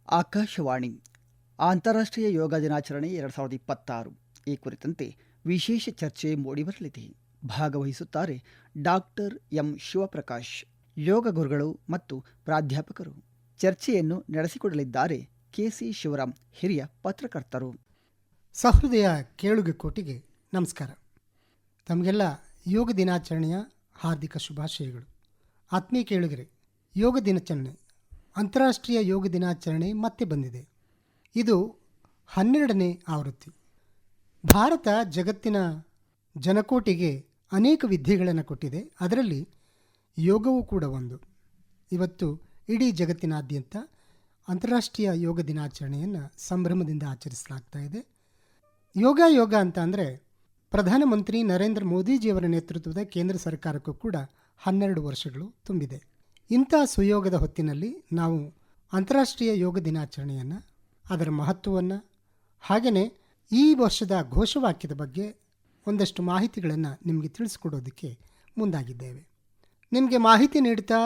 ಆಕಾಶವಾಣಿ ಅಂತಾರಾಷ್ಟ್ರೀಯ ಯೋಗ ದಿನಾಚರಣೆ 2026 ಈ ಕುರಿತಂತೆ ವಿಶೇಷ ಚರ್ಚೆ ಮೂಡಿಬರಲಿದೆ. ಭಾಗವಹಿಸುತ್ತಾರೆ ಡಾಕ್ಟರ್ ಎಂ ಶಿವಪ್ರಕಾಶ್, ಯೋಗ ಗುರುಗಳು ಮತ್ತು ಪ್ರಾಧ್ಯಾಪಕರು. ಚರ್ಚೆಯನ್ನು ನಡೆಸಿಕೊಡಲಿದ್ದಾರೆ ಕೆಸಿ ಶಿವರಾಮ್, ಹಿರಿಯ ಪತ್ರಕರ್ತರು. ಸಹೃದಯ ಕೇಳುಗ ಕೋಟಿಗೆ ನಮಸ್ಕಾರ. ತಮಗೆಲ್ಲ ಯೋಗ ದಿನಾಚರಣೆಯ ಹಾರ್ದಿಕ ಶುಭಾಶಯಗಳು. ಆತ್ಮೀಯ ಕೇಳುಗರೆ, ಯೋಗ ದಿನಾಚರಣೆ, ಅಂತಾರಾಷ್ಟ್ರೀಯ ಯೋಗ ದಿನಾಚರಣೆ ಮತ್ತೆ ಬಂದಿದೆ. ಇದು 12ನೇ ಆವೃತ್ತಿ. ಭಾರತ ಜಗತ್ತಿನ ಜನಕೋಟಿಗೆ ಅನೇಕ ವಿದ್ಯೆಗಳನ್ನು ಕೊಟ್ಟಿದೆ. ಅದರಲ್ಲಿ ಯೋಗವೂ ಕೂಡ ಒಂದು. ಇವತ್ತು ಇಡೀ ಜಗತ್ತಿನಾದ್ಯಂತ ಅಂತಾರಾಷ್ಟ್ರೀಯ ಯೋಗ ದಿನಾಚರಣೆಯನ್ನು ಸಂಭ್ರಮದಿಂದ ಆಚರಿಸಲಾಗ್ತಾ ಇದೆ. ಯೋಗ ಅಂತ ಅಂದರೆ ಪ್ರಧಾನಮಂತ್ರಿ ನರೇಂದ್ರ ಮೋದಿಜಿಯವರ ನೇತೃತ್ವದ ಕೇಂದ್ರ ಸರ್ಕಾರಕ್ಕೂ ಕೂಡ 12 ವರ್ಷಗಳು ತುಂಬಿದೆ. ಇಂಥ ಸುಯೋಗದ ಹೊತ್ತಿನಲ್ಲಿ ನಾವು ಅಂತಾರಾಷ್ಟ್ರೀಯ ಯೋಗ ದಿನಾಚರಣೆಯನ್ನು, ಅದರ ಮಹತ್ವವನ್ನು, ಹಾಗೆಯೇ ಈ ವರ್ಷದ ಘೋಷವಾಕ್ಯದ ಬಗ್ಗೆ ಒಂದಷ್ಟು ಮಾಹಿತಿಗಳನ್ನು ನಿಮಗೆ ತಿಳಿಸ್ಕೊಡೋದಕ್ಕೆ ಮುಂದಾಗಿದ್ದೇವೆ. ನಿಮಗೆ ಮಾಹಿತಿ ನೀಡ್ತಾ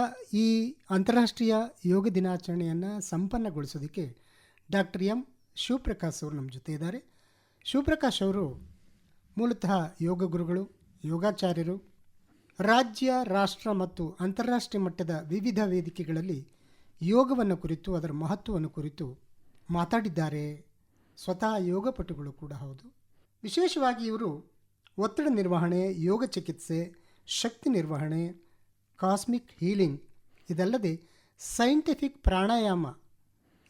ಈ ಅಂತಾರಾಷ್ಟ್ರೀಯ ಯೋಗ ದಿನಾಚರಣೆಯನ್ನು ಸಂಪನ್ನಗೊಳಿಸೋದಕ್ಕೆ ಡಾಕ್ಟರ್ ಎಂ ಶಿವಪ್ರಕಾಶ್ ಅವರು ನಮ್ಮ ಜೊತೆ ಇದ್ದಾರೆ. ಶಿವಪ್ರಕಾಶ್ ಅವರು ಮೂಲತಃ ಯೋಗ ಗುರುಗಳು, ಯೋಗಾಚಾರ್ಯರು. ರಾಜ್ಯ, ರಾಷ್ಟ್ರ ಮತ್ತು ಅಂತಾರಾಷ್ಟ್ರೀಯ ಮಟ್ಟದ ವಿವಿಧ ವೇದಿಕೆಗಳಲ್ಲಿ ಯೋಗವನ್ನು ಕುರಿತು, ಅದರ ಮಹತ್ವವನ್ನು ಕುರಿತು ಮಾತಾಡಿದ್ದಾರೆ. ಸ್ವತಃ ಯೋಗಪಟುಗಳು ಕೂಡ ಹೌದು. ವಿಶೇಷವಾಗಿ ಇವರು ಒತ್ತಡ ನಿರ್ವಹಣೆ, ಯೋಗ ಚಿಕಿತ್ಸೆ, ಶಕ್ತಿ ನಿರ್ವಹಣೆ, ಕಾಸ್ಮಿಕ್ ಹೀಲಿಂಗ್, ಇದಲ್ಲದೆ ಸೈಂಟಿಫಿಕ್ ಪ್ರಾಣಾಯಾಮ,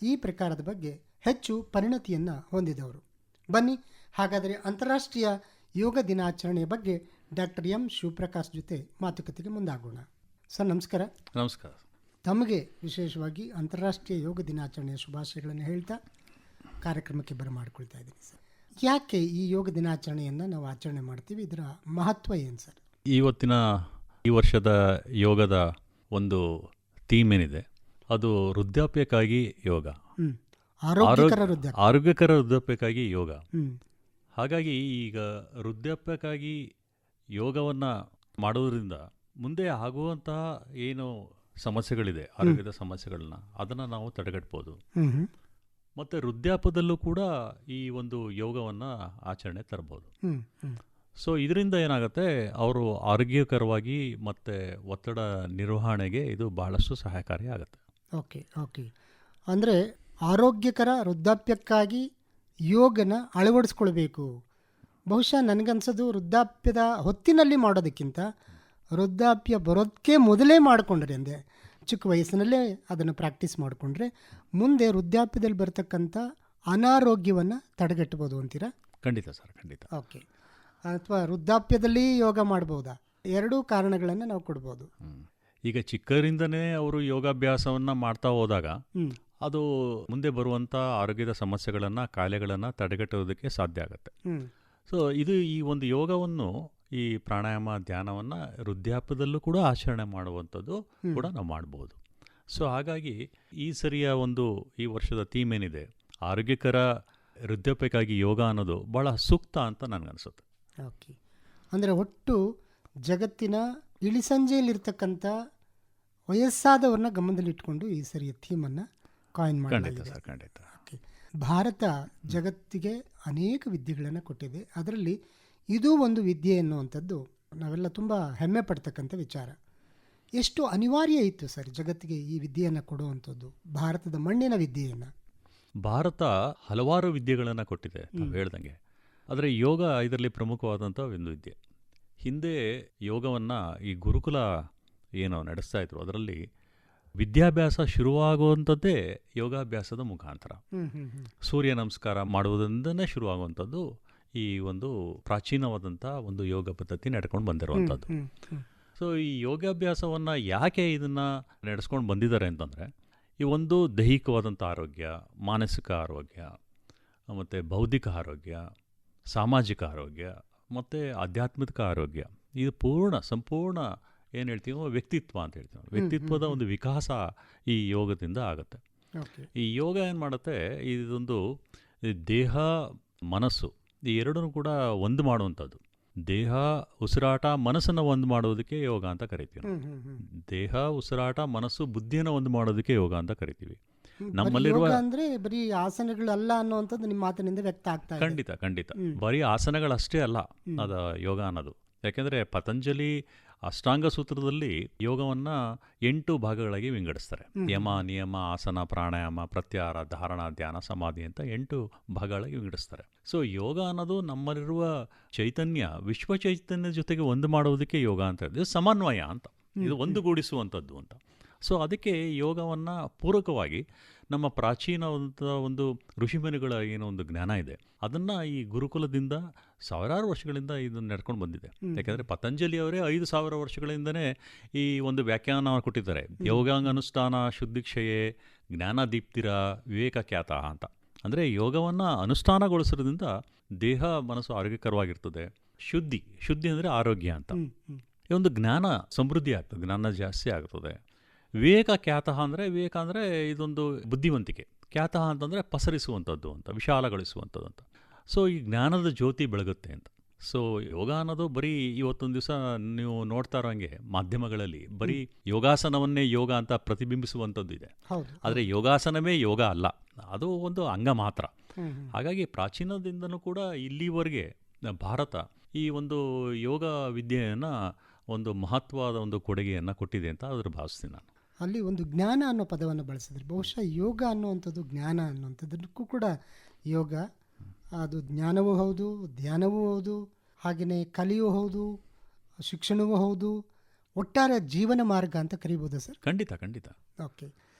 ಈ ಪ್ರಕಾರದ ಬಗ್ಗೆ ಹೆಚ್ಚು ಪರಿಣತಿಯನ್ನು ಹೊಂದಿದವರು. ಬನ್ನಿ ಹಾಗಾದರೆ ಅಂತಾರಾಷ್ಟ್ರೀಯ ಯೋಗ ದಿನಾಚರಣೆಯ ಬಗ್ಗೆ ಡಾಕ್ಟರ್ ಎಂ ಶಿವಪ್ರಕಾಶ್ ಜೊತೆ ಮಾತುಕತೆಗೆ ಮುಂದಾಗೋಣ. ಸರ್ ನಮಸ್ಕಾರ. ನಮಸ್ಕಾರ. ತಮಗೆ ವಿಶೇಷವಾಗಿ ಅಂತಾರಾಷ್ಟ್ರೀಯ ಯೋಗ ದಿನಾಚರಣೆಯ ಶುಭಾಶಯಗಳನ್ನು ಹೇಳ್ತಾ ಕಾರ್ಯಕ್ರಮಕ್ಕೆ ಬರಮಾಡ್ಕೊಳ್ತಾ ಇದ್ದೀನಿ. ಸರ್, ಯಾಕೆ ಈ ಯೋಗ ದಿನಾಚರಣೆಯನ್ನು ನಾವು ಆಚರಣೆ ಮಾಡ್ತೀವಿ? ಇದರ ಮಹತ್ವ ಏನು ಸರ್? ಈ ವರ್ಷದ ಯೋಗದ ಒಂದು ಥೀಮ್ ಏನಿದೆ, ಅದು ವೃದ್ಧಾಪ್ಯಕ್ಕಾಗಿ ಯೋಗ, ಆರೋಗ್ಯಕರ ವೃದ್ಧಾಪ್ಯಕ್ಕಾಗಿ ಯೋಗ. ಹಾಗಾಗಿ ಈಗ ವೃದ್ಧಾಪ್ಯಕ್ಕಾಗಿ ಯೋಗವನ್ನು ಮಾಡೋದ್ರಿಂದ ಮುಂದೆ ಆಗುವಂತಹ ಏನು ಸಮಸ್ಯೆಗಳಿದೆ, ಆರೋಗ್ಯದ ಸಮಸ್ಯೆಗಳನ್ನ, ಅದನ್ನು ನಾವು ತಡೆಗಟ್ಬೋದು. ಮತ್ತು ವೃದ್ಧಾಪ್ಯದಲ್ಲೂ ಕೂಡ ಈ ಒಂದು ಯೋಗವನ್ನು ಆಚರಣೆ ತರ್ಬೋದು. ಸೊ ಇದರಿಂದ ಏನಾಗುತ್ತೆ, ಅವರು ಆರೋಗ್ಯಕರವಾಗಿ ಮತ್ತು ಒತ್ತಡ ನಿರ್ವಹಣೆಗೆ ಇದು ಬಹಳಷ್ಟು ಸಹಾಯಕಾರಿ ಆಗುತ್ತೆ. ಓಕೆ ಅಂದರೆ ಆರೋಗ್ಯಕರ ವೃದ್ಧಾಪ್ಯಕ್ಕಾಗಿ ಯೋಗನ ಅಳವಡಿಸ್ಕೊಳ್ಬೇಕು. ಬಹುಶಃ ನನಗನ್ಸೋದು ವೃದ್ಧಾಪ್ಯದ ಹೊತ್ತಿನಲ್ಲಿ ಮಾಡೋದಕ್ಕಿಂತ ವೃದ್ಧಾಪ್ಯ ಬರೋದಕ್ಕೆ ಮೊದಲೇ ಮಾಡಿಕೊಂಡ್ರೆ, ಅಂದರೆ ಚಿಕ್ಕ ವಯಸ್ಸಿನಲ್ಲೇ ಅದನ್ನು ಪ್ರಾಕ್ಟೀಸ್ ಮಾಡಿಕೊಂಡ್ರೆ ಮುಂದೆ ವೃದ್ಧಾಪ್ಯದಲ್ಲಿ ಬರ್ತಕ್ಕಂಥ ಅನಾರೋಗ್ಯವನ್ನು ತಡೆಗಟ್ಟಬೋದು ಅಂತೀರಾ? ಖಂಡಿತ ಸರ್, ಖಂಡಿತ. ಓಕೆ. ಅಥವಾ ವೃದ್ಧಾಪ್ಯದಲ್ಲಿ ಯೋಗ ಮಾಡ್ಬೋದಾ? ಎರಡೂ ಕಾರಣಗಳನ್ನು ನಾವು ಕೊಡ್ಬೋದು. ಈಗ ಚಿಕ್ಕರಿಂದನೇ ಅವರು ಯೋಗಾಭ್ಯಾಸವನ್ನು ಮಾಡ್ತಾ ಹೋದಾಗ ಅದು ಮುಂದೆ ಬರುವಂಥ ಆರೋಗ್ಯದ ಸಮಸ್ಯೆಗಳನ್ನು, ಕಾಯಿಲೆಗಳನ್ನು ತಡೆಗಟ್ಟೋದಕ್ಕೆ ಸಾಧ್ಯ ಆಗುತ್ತೆ. ಸೊ ಈ ಒಂದು ಯೋಗವನ್ನು, ಈ ಪ್ರಾಣಾಯಾಮ, ಧ್ಯಾನವನ್ನು ವೃದ್ಧಾಪ್ಯದಲ್ಲೂ ಕೂಡ ಆಚರಣೆ ಮಾಡುವಂಥದ್ದು ಕೂಡ ನಾವು ಮಾಡ್ಬೋದು. ಸೊ ಹಾಗಾಗಿ ಈ ಈ ವರ್ಷದ ಥೀಮ್ ಏನಿದೆ, ಆರೋಗ್ಯಕರ ವೃದ್ಧಾಪ್ಯಕ್ಕಾಗಿ ಯೋಗ ಅನ್ನೋದು ಭಾಳ ಸೂಕ್ತ ಅಂತ ನನಗನ್ಸುತ್ತೆ. ಓಕೆ. ಅಂದರೆ ಒಟ್ಟು ಜಗತ್ತಿನ ಇಳಿಸಂಜೆಯಲ್ಲಿರ್ತಕ್ಕಂಥ ವಯಸ್ಸಾದವ್ರನ್ನ ಗಮನದಲ್ಲಿಟ್ಕೊಂಡು ಈ ಸರಿಯ ಥೀಮನ್ನು ಕಾಯಿನ್ ಮಾಡಲಾಗಿದೆ. ಖಂಡಿತ. ಓಕೆ. ಭಾರತ ಜಗತ್ತಿಗೆ ಅನೇಕ ವಿದ್ಯೆಗಳನ್ನು ಕೊಟ್ಟಿದೆ. ಅದರಲ್ಲಿ ಇದೂ ಒಂದು ವಿದ್ಯೆ ಎನ್ನುವಂಥದ್ದು ನಾವೆಲ್ಲ ತುಂಬ ಹೆಮ್ಮೆ ಪಡ್ತಕ್ಕಂಥ ವಿಚಾರ. ಎಷ್ಟು ಅನಿವಾರ್ಯ ಇತ್ತು ಸರ್ ಜಗತ್ತಿಗೆ ಈ ವಿದ್ಯೆಯನ್ನು ಕೊಡುವಂಥದ್ದು, ಭಾರತದ ಮಣ್ಣಿನ ವಿದ್ಯೆಯನ್ನು? ಭಾರತ ಹಲವಾರು ವಿದ್ಯೆಗಳನ್ನು ಕೊಟ್ಟಿದೆ, ನಾವು ಹೇಳ್ದಂಗೆ. ಆದರೆ ಯೋಗ ಇದರಲ್ಲಿ ಪ್ರಮುಖವಾದಂಥ ಒಂದು ವಿದ್ಯೆ. ಹಿಂದೆ ಯೋಗವನ್ನು ಈ ಗುರುಕುಲ ಏನೋ ನಡೆಸ್ತಾ ಇದ್ರು, ಅದರಲ್ಲಿ ವಿದ್ಯಾಭ್ಯಾಸ ಶುರುವಾಗುವಂಥದ್ದೇ ಯೋಗಾಭ್ಯಾಸದ ಮುಖಾಂತರ. ಸೂರ್ಯ ನಮಸ್ಕಾರ ಮಾಡುವುದರಿಂದನೇ ಶುರುವಾಗುವಂಥದ್ದು ಈ ಒಂದು ಪ್ರಾಚೀನವಾದಂಥ ಒಂದು ಯೋಗ ಪದ್ಧತಿ ನಡ್ಕೊಂಡು ಬಂದಿರುವಂಥದ್ದು. ಸೊ ಈ ಯೋಗಾಭ್ಯಾಸವನ್ನು ಯಾಕೆ ಇದನ್ನು ನಡೆಸ್ಕೊಂಡು ಬಂದಿದ್ದಾರೆ ಅಂತಂದರೆ, ಈ ಒಂದು ದೈಹಿಕವಾದಂಥ ಆರೋಗ್ಯ, ಮಾನಸಿಕ ಆರೋಗ್ಯ, ಮತ್ತು ಬೌದ್ಧಿಕ ಆರೋಗ್ಯ, ಸಾಮಾಜಿಕ ಆರೋಗ್ಯ ಮತ್ತು ಆಧ್ಯಾತ್ಮಿಕ ಆರೋಗ್ಯ, ಇದು ಸಂಪೂರ್ಣ ಏನು ಹೇಳ್ತೀವೋ ವ್ಯಕ್ತಿತ್ವ ಅಂತ ಹೇಳ್ತೀವಿ. ವ್ಯಕ್ತಿತ್ವದ ಒಂದು ವಿಕಾಸ ಈ ಯೋಗದಿಂದ ಆಗುತ್ತೆ. ಈ ಯೋಗ ಏನು ಮಾಡುತ್ತೆ, ಇದೊಂದು ದೇಹ, ಮನಸ್ಸು ಈ ಎರಡನ್ನೂ ಕೂಡ ಒಂದು ಮಾಡುವಂಥದ್ದು. ದೇಹ, ಉಸಿರಾಟ, ಮನಸ್ಸನ್ನು ಒಂದು ಮಾಡೋದಕ್ಕೆ ಯೋಗ ಅಂತ ಕರಿತೀವಿ. ದೇಹ, ಉಸಿರಾಟ, ಮನಸ್ಸು, ಬುದ್ಧಿಯನ್ನು ಒಂದು ಮಾಡೋದಕ್ಕೆ ಯೋಗ ಅಂತ ಕರಿತೀವಿ. ನಮ್ಮಲ್ಲಿರುವ ಯೋಗ ಅಂದ್ರೆ ಬರೀ ಆಸನಗಳಲ್ಲ ಅನ್ನುವಂಥದ್ದು ನಿಮ್ಮ ಮಾತಿನಿಂದ ವ್ಯಕ್ತ ಆಗ್ತಾ ಇದೆ. ಖಂಡಿತ ಖಂಡಿತ ಬರೀ ಆಸನಗಳಷ್ಟೇ ಅಲ್ಲ ಅದ ಯೋಗ ಅನ್ನೋದು. ಯಾಕೆಂದರೆ ಪತಂಜಲಿ ಅಷ್ಟಾಂಗ ಸೂತ್ರದಲ್ಲಿ ಯೋಗವನ್ನ 8 ಭಾಗಗಳಾಗಿ ವಿಂಗಡಿಸ್ತಾರೆ. ಯಮ, ನಿಯಮ, ಆಸನ, ಪ್ರಾಣಾಯಾಮ, ಪ್ರತ್ಯಾಹಾರ, ಧಾರಣ, ಧ್ಯಾನ, ಸಮಾಧಿ ಅಂತ 8 ಭಾಗಗಳಾಗಿ ವಿಂಗಡಿಸ್ತಾರೆ. ಸೊ ಯೋಗ ಅನ್ನೋದು ನಮ್ಮಲ್ಲಿರುವ ಚೈತನ್ಯ, ವಿಶ್ವ ಚೈತನ್ಯ ಜೊತೆಗೆ ಒಂದು ಮಾಡುವುದಕ್ಕೆ ಯೋಗ ಅಂತ ಹೇಳಿದ್ರೆ ಸಮನ್ವಯ ಅಂತ, ಇದು ಒಂದುಗೂಡಿಸುವಂಥದ್ದು ಅಂತ. ಸೊ ಅದಕ್ಕೆ ಯೋಗವನ್ನು ಪೂರಕವಾಗಿ ನಮ್ಮ ಪ್ರಾಚೀನ ಒಂದು ಋಷಿಮುನಿಗಳ ಏನೋ ಒಂದು ಜ್ಞಾನ ಇದೆ, ಅದನ್ನು ಈ ಗುರುಕುಲದಿಂದ ಸಾವಿರಾರು ವರ್ಷಗಳಿಂದ ಇದನ್ನು ನಡ್ಕೊಂಡು ಬಂದಿದೆ. ಯಾಕೆಂದರೆ ಪತಂಜಲಿಯವರೇ 5,000 ವರ್ಷಗಳಿಂದನೇ ಈ ಒಂದು ವ್ಯಾಖ್ಯಾನ ಕೊಟ್ಟಿದ್ದಾರೆ. ಯೋಗಾಂಗ ಅನುಷ್ಠಾನ ಶುದ್ಧಿಕ್ಷಯೇ ಜ್ಞಾನದೀಪ್ತಿರ ವಿವೇಕ ಖ್ಯಾತ ಅಂತ. ಅಂದರೆ ಯೋಗವನ್ನು ಅನುಷ್ಠಾನಗೊಳಿಸೋದ್ರಿಂದ ದೇಹ ಮನಸ್ಸು ಆರೋಗ್ಯಕರವಾಗಿರ್ತದೆ. ಶುದ್ಧಿ ಅಂದರೆ ಆರೋಗ್ಯ ಅಂತ. ಈ ಒಂದು ಜ್ಞಾನ ಸಮೃದ್ಧಿ ಆಗ್ತದೆ, ಜ್ಞಾನ ಜಾಸ್ತಿ ಆಗ್ತದೆ. ವಿವೇಕ ಖ್ಯಾತಃ ಅಂದರೆ, ವಿವೇಕ ಅಂದರೆ ಇದೊಂದು ಬುದ್ಧಿವಂತಿಕೆ, ಖ್ಯಾತಃ ಅಂತಂದರೆ ಪಸರಿಸುವಂಥದ್ದು ಅಂತ, ವಿಶಾಲಗೊಳಿಸುವಂಥದ್ದು ಅಂತ. ಸೊ ಈ ಜ್ಞಾನದ ಜ್ಯೋತಿ ಬೆಳಗುತ್ತೆ ಅಂತ. ಸೊ ಯೋಗ ಅನ್ನೋದು ಬರೀ ಇವತ್ತೊಂದು ದಿವಸ ನೀವು ನೋಡ್ತಾ ಇರೋಂಗೆ ಮಾಧ್ಯಮಗಳಲ್ಲಿ ಬರೀ ಯೋಗಾಸನವನ್ನೇ ಯೋಗ ಅಂತ ಪ್ರತಿಬಿಂಬಿಸುವಂಥದ್ದು ಇದೆ. ಆದರೆ ಯೋಗಾಸನವೇ ಯೋಗ ಅಲ್ಲ, ಅದು ಒಂದು ಅಂಗ ಮಾತ್ರ. ಹಾಗಾಗಿ ಪ್ರಾಚೀನದಿಂದನೂ ಕೂಡ ಇಲ್ಲಿವರೆಗೆ ಭಾರತ ಈ ಒಂದು ಯೋಗ ವಿದ್ಯೆಯನ್ನು ಒಂದು ಮಹತ್ವದ ಒಂದು ಕೊಡುಗೆಯನ್ನು ಕೊಟ್ಟಿದೆ ಅಂತ ಅದ್ರ ಭಾವಿಸ್ತೀನಿ ನಾನು. ಅಲ್ಲಿ ಒಂದು ಜ್ಞಾನ ಅನ್ನೋ ಪದವನ್ನು ಬಳಸಿದ್ರೆ, ಬಹುಶಃ ಯೋಗ ಅನ್ನುವಂಥದ್ದು ಜ್ಞಾನ ಅನ್ನುವಂಥದ್ದಕ್ಕೂ ಕೂಡ ಯೋಗ ಅದು ಜ್ಞಾನವೂ ಹೌದು, ಧ್ಯಾನವೂ ಹೌದು, ಹಾಗೆಯೇ ಕಲಿಯೂ ಹೌದು, ಶಿಕ್ಷಣವೂ ಹೌದು, ಒಟ್ಟಾರೆ ಜೀವನ ಮಾರ್ಗ ಅಂತ ಕರೀಬೋದಾ ಸರ್? ಖಂಡಿತ ಖಂಡಿತ. ಓಕೆ,